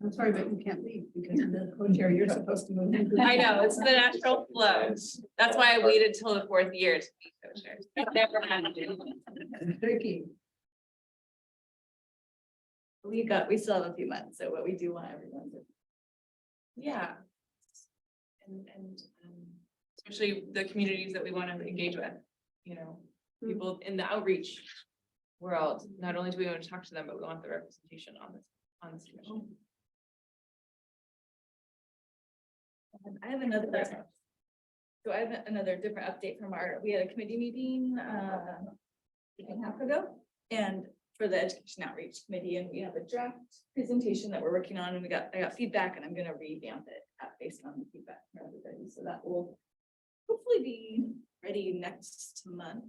I'm sorry, but you can't leave because of the co-chair, you're supposed to move. I know, it's the natural flow. That's why I waited till the fourth year to be co-chair. Never had to do. Tricky. We still have a few months, so what we do want everyone to. Yeah. Especially the communities that we want to engage with, you know, people in the outreach world. Not only do we want to talk to them, but we want the representation on this commission. I have another. So I have another different update from we had a committee meeting, a week and a half ago. And for the education outreach committee, and we have a draft presentation that we're working on, and I got feedback, and I'm gonna revamp it based on the feedback from everybody. So that will hopefully be ready next month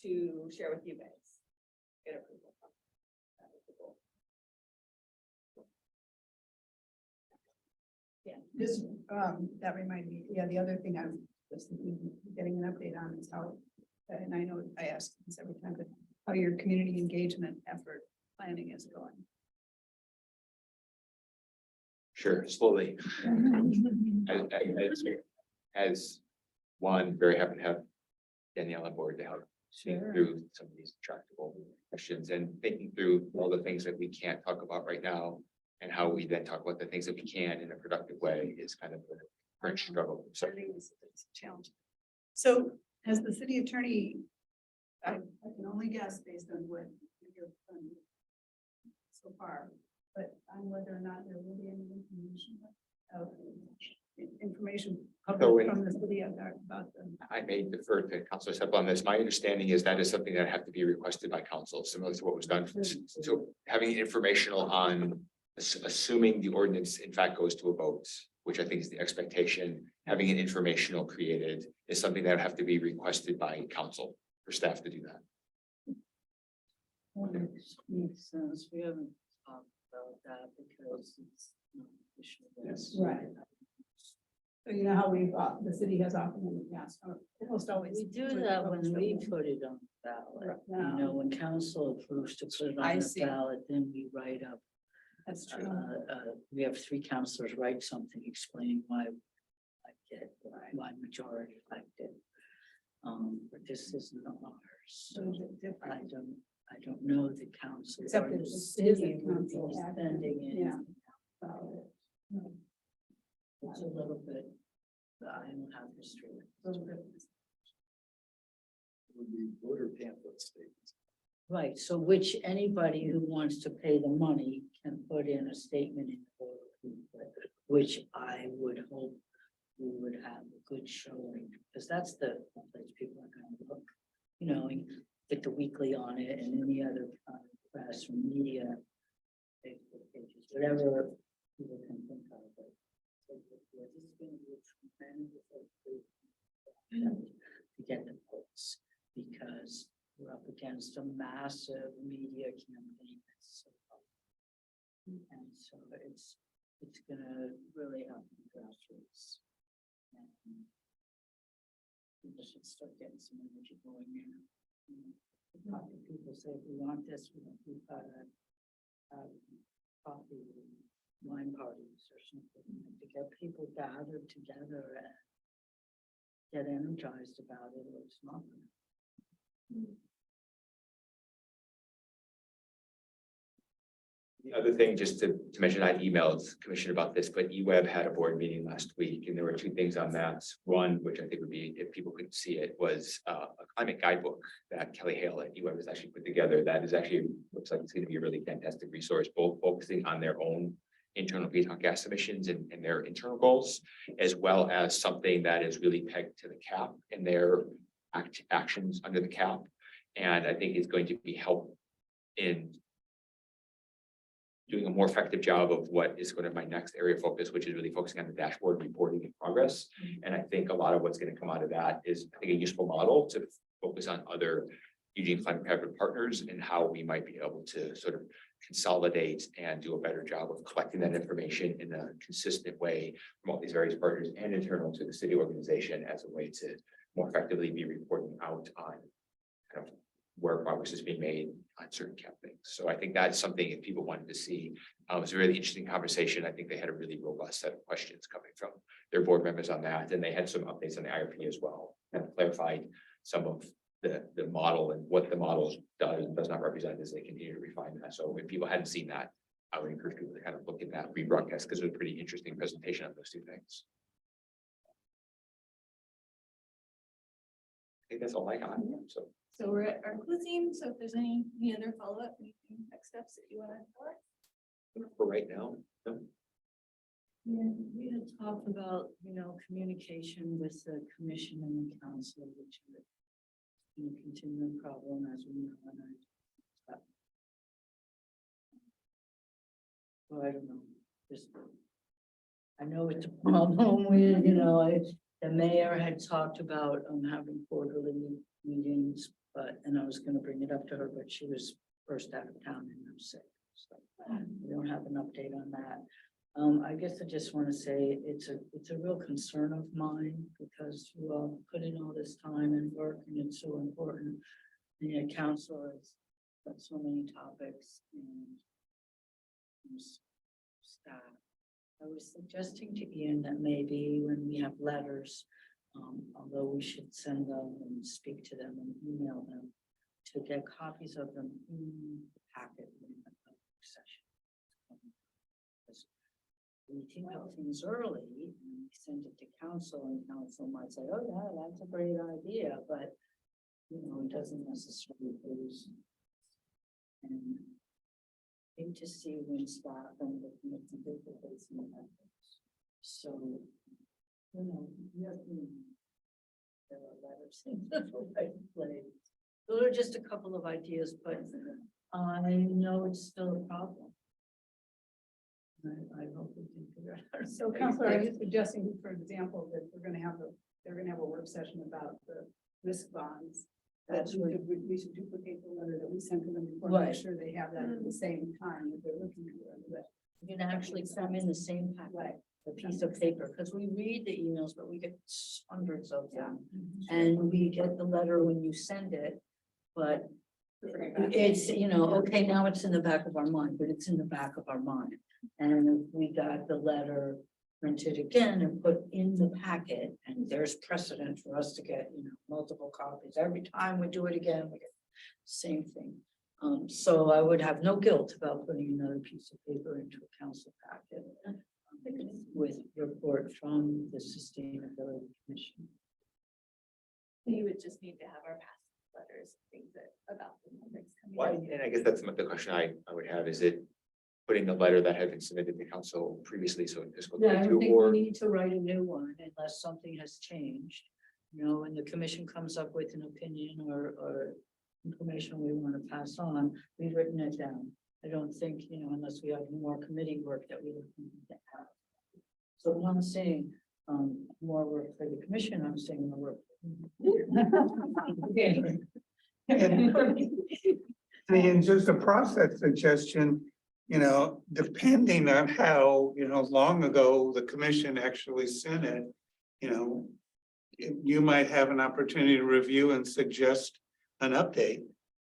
to share with you guys. Get approval. That was the goal. Yeah. Just, that reminded me, yeah, the other thing I was thinking, getting an update on is how, and I know I ask this every time, but how your community engagement effort planning is going. Sure, slowly. As one, very happy to have Danielle on board to help think through some of these tractable questions and thinking through all the things that we can't talk about right now and how we then talk about the things that we can in a productive way is kind of the current struggle. So It's a challenge. So has the city attorney, I can only guess based on what you've done so far, but on whether or not there will be any information from the city about them. I may defer to Councilor Seppel on this. My understanding is that is something that have to be requested by council, similar to what was done. So having informational on assuming the ordinance in fact goes to a vote, which I think is the expectation, having an informational created is something that would have to be requested by council for staff to do that. Makes sense. We haven't talked about that because it's not official. Yes. Right. So you know how the city has often in the past, almost always. We do that when we put it on the ballot. You know, when council approves to put it I on the see. ballot, then we write up. That's true. We have 3 councilors write something explaining why why majority elected. But this isn't ours. So is it different? I don't know the council. Except or that the this city is a would be council act. spending it. Yeah. It's a little bit, I don't have history. Would be voter pamphlet statements. Right, so which anybody who wants to pay the money can put in a statement in voter pamphlet, which I would hope we would have a good showing, because that's the place people are gonna look. You know, and get the weekly on it and any other press or media, Facebook pages, whatever people can think of. But this is gonna be a tremendous to get the votes, because we're up against a massive media campaign. And so it's gonna really help the grassroots. And people should start getting some energy going there. Talk to people, say, if we want this, we've got a coffee, wine parties or something, to get people gathered together and get energized about it, or it's not. The other thing, just to mention, I emailed Commissioner about this, but eWeb had a board meeting last week, and there were 2 things on that. One, which I think would be, if people couldn't see it, was a climate guidebook that Kelly Hale at eWeb has actually put together. That is actually, looks like it's going to be a really fantastic resource, both focusing on their own internal greenhouse gas emissions and their internal goals, as well as something that is really pegged to the cap and their actions under the cap. And I think it's going to be helpful in doing a more effective job of what is going to be my next area of focus, which is really focusing on the dashboard reporting in progress. And I think a lot of what's going to come out of that is, I think, a useful model to focus on other Eugene climate hybrid partners and how we might be able to sort of consolidate and do a better job of collecting that information in a consistent way from all these various partners and internal to the city organization as a way to more effectively be reporting out on kind of where progress is being made on certain camp things. So I think that's something if people wanted to see. It was a really interesting conversation. I think they had a really robust set of questions coming from their board members on that, and they had some updates on the IRP as well, and clarified some of the model and what the model does and does not represent as they continue to refine that. So if people hadn't seen that, I would encourage people to kind of look at that rebroadcast because it was a pretty interesting presentation on those two things. I think that's all I got. So So we're at our closing, so if there's any other follow-up, anything, next steps that you want to tell us? for right now, no. Yeah, we had talked about, communication with the commission and the council, which is a continuing problem as we know. So I don't know, just, I know it's a problem with, the mayor had talked about having quarterly meetings, and I was gonna bring it up to her, but she was first out of town and I'm sick. So we don't have an update on that. I guess I just want to say it's a real concern of mine because you all put in all this time and work and it's so important. The council has got so many topics and staff. I was suggesting to Ian that maybe when we have letters, although we should send them and speak to them and email them, to get copies of them in the packet in the session. We think of things early and we send it to council and council might say, oh yeah, that's a great idea, but it doesn't necessarily lose. And I hate to see when staff and looking at the difficulties in that. So, there are letters in the right place. Those are just a couple of ideas, but I know it's still a problem. I hope we can figure it out. So Counselor, are you suggesting, for example, that they're gonna have a work session about the risk bonds? That we should duplicate the letter that we sent to them before, make Right. sure they have that at the same time that they're looking for it. You can actually come in the same packet, a piece of paper, because we read the emails, but we get hundreds of them. And we get the letter when you send it, but it's, okay, now it's in the back of our mind, but it's in the back of our mind. And if we got the letter printed again and put in the packet, and there's precedent for us to get, multiple copies. Every time we do it again, we get the same thing. So I would have no guilt about putting another piece of paper into a council packet with report from the Sustainability Commission. You would just need to have our past letters, things that about the numbers coming Why, in. and I guess that's the question I would have, is it putting the letter that had been submitted to council previously, so in fiscal Yeah, I don't 22, think we or need to write a new one unless something has changed. And the commission comes up with an opinion or information we want to pass on, we've written it down. I don't think, unless we have more committee work that we would need to have. So I'm not saying more work for the commission, I'm saying more work. Okay. And just a process suggestion, depending on how, long ago the commission actually sent it, you might have an opportunity to review and suggest an update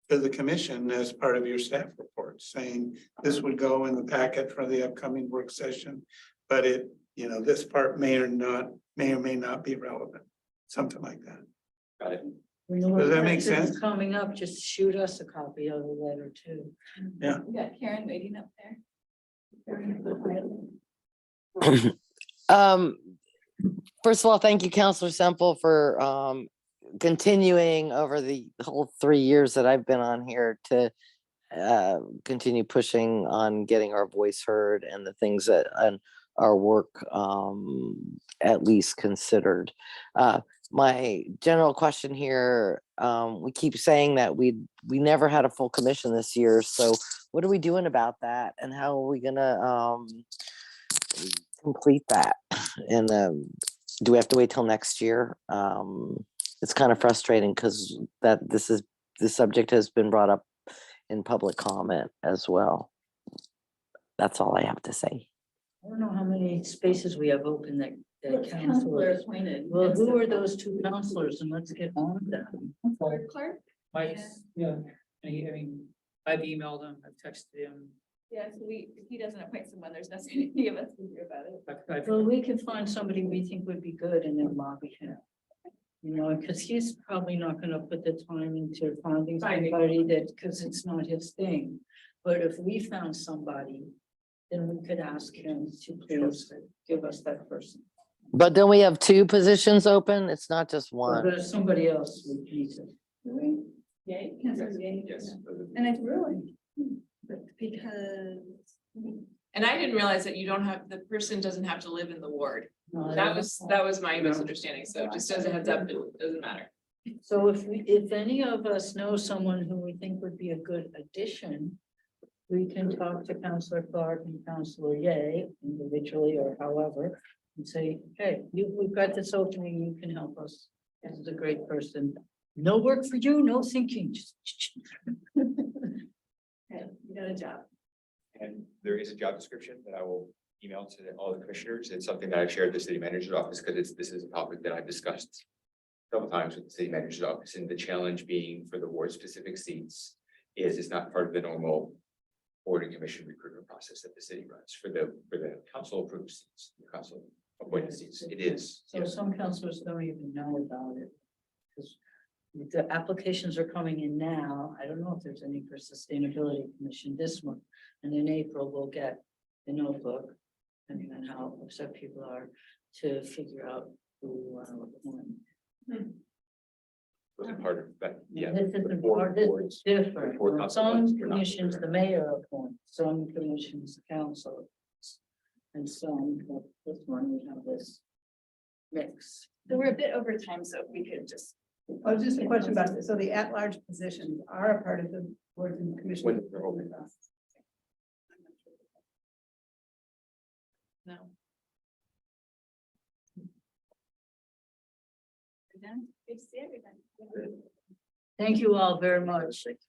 to the commission as part of your staff report, saying this would go in the packet for the upcoming work session, but this part may or may not be relevant, something like that. got it. Does that make sense? Coming up, just shoot us a copy of the letter too. Yeah. We got Karen waiting up there. First of all, thank you, Counselor Semple, for continuing over the whole 3 years that I've been on here to continue pushing on getting our voice heard and the things that our work at least considered. My general question here, we keep saying that we never had a full commission this year. So what are we doing about that? And how are we gonna complete that? And do we have to wait till next year? It's kind of frustrating because this subject has been brought up in public comment as well. That's all I have to say. I don't know how many spaces we have open that Counselor counselors. appointed. Well, who are those two counselors? And let's get on with them. Counselor Clark, Mike's, yeah, and I mean, I've emailed him, I've texted him. Yeah, so if he doesn't appoint someone, there's nothing any of us can do about it. Well, we could find somebody we think would be good and then lobby him. You know, because he's probably not gonna put the time into finding somebody that, because it's not his thing. But if we found somebody, then we could ask him to please give us that person. But then we have two positions open. It's not just Or one. there's somebody else we need to. Yeah. Yes. And it's really, but because. And I didn't realize that you don't have, the person doesn't have to live in the ward. No, That was my misunderstanding. So just as a heads up, it doesn't matter. So if any of us know someone who we think would be a good addition, we can talk to Counselor Clark and Counselor Ye individually or however, and say, hey, we've got this opening, you can help us. This is a great person. No work for you, no thinking. Okay, you got a job. And there is a job description that I will email to all the commissioners. It's something that I've shared with the city manager's office because this is a topic that I've discussed several times with the city manager's office, and the challenge being for the ward specific seats is it's not part of the normal board and commission recruitment process that the city runs for the council approved seats, the council appointed seats. It is. So some counselors don't even know about it. Because the applications are coming in now. I don't know if there's any for Sustainability Commission this month. And in April, we'll get the notebook, depending on how upset people are, to figure out who Was part of that, yeah. This the isn't four part, this boards, is different. four Well, council Some ones, you're not- commissions, the mayor appoints, some commissions, the council. And some, like this one, we have this mix. So we're a bit over time, so if we could just. Oh, just a question about this. So the at-large positions are a part of the boards and commissions. When they're open. No. Good to see everybody. Thank you all very much. Thank you.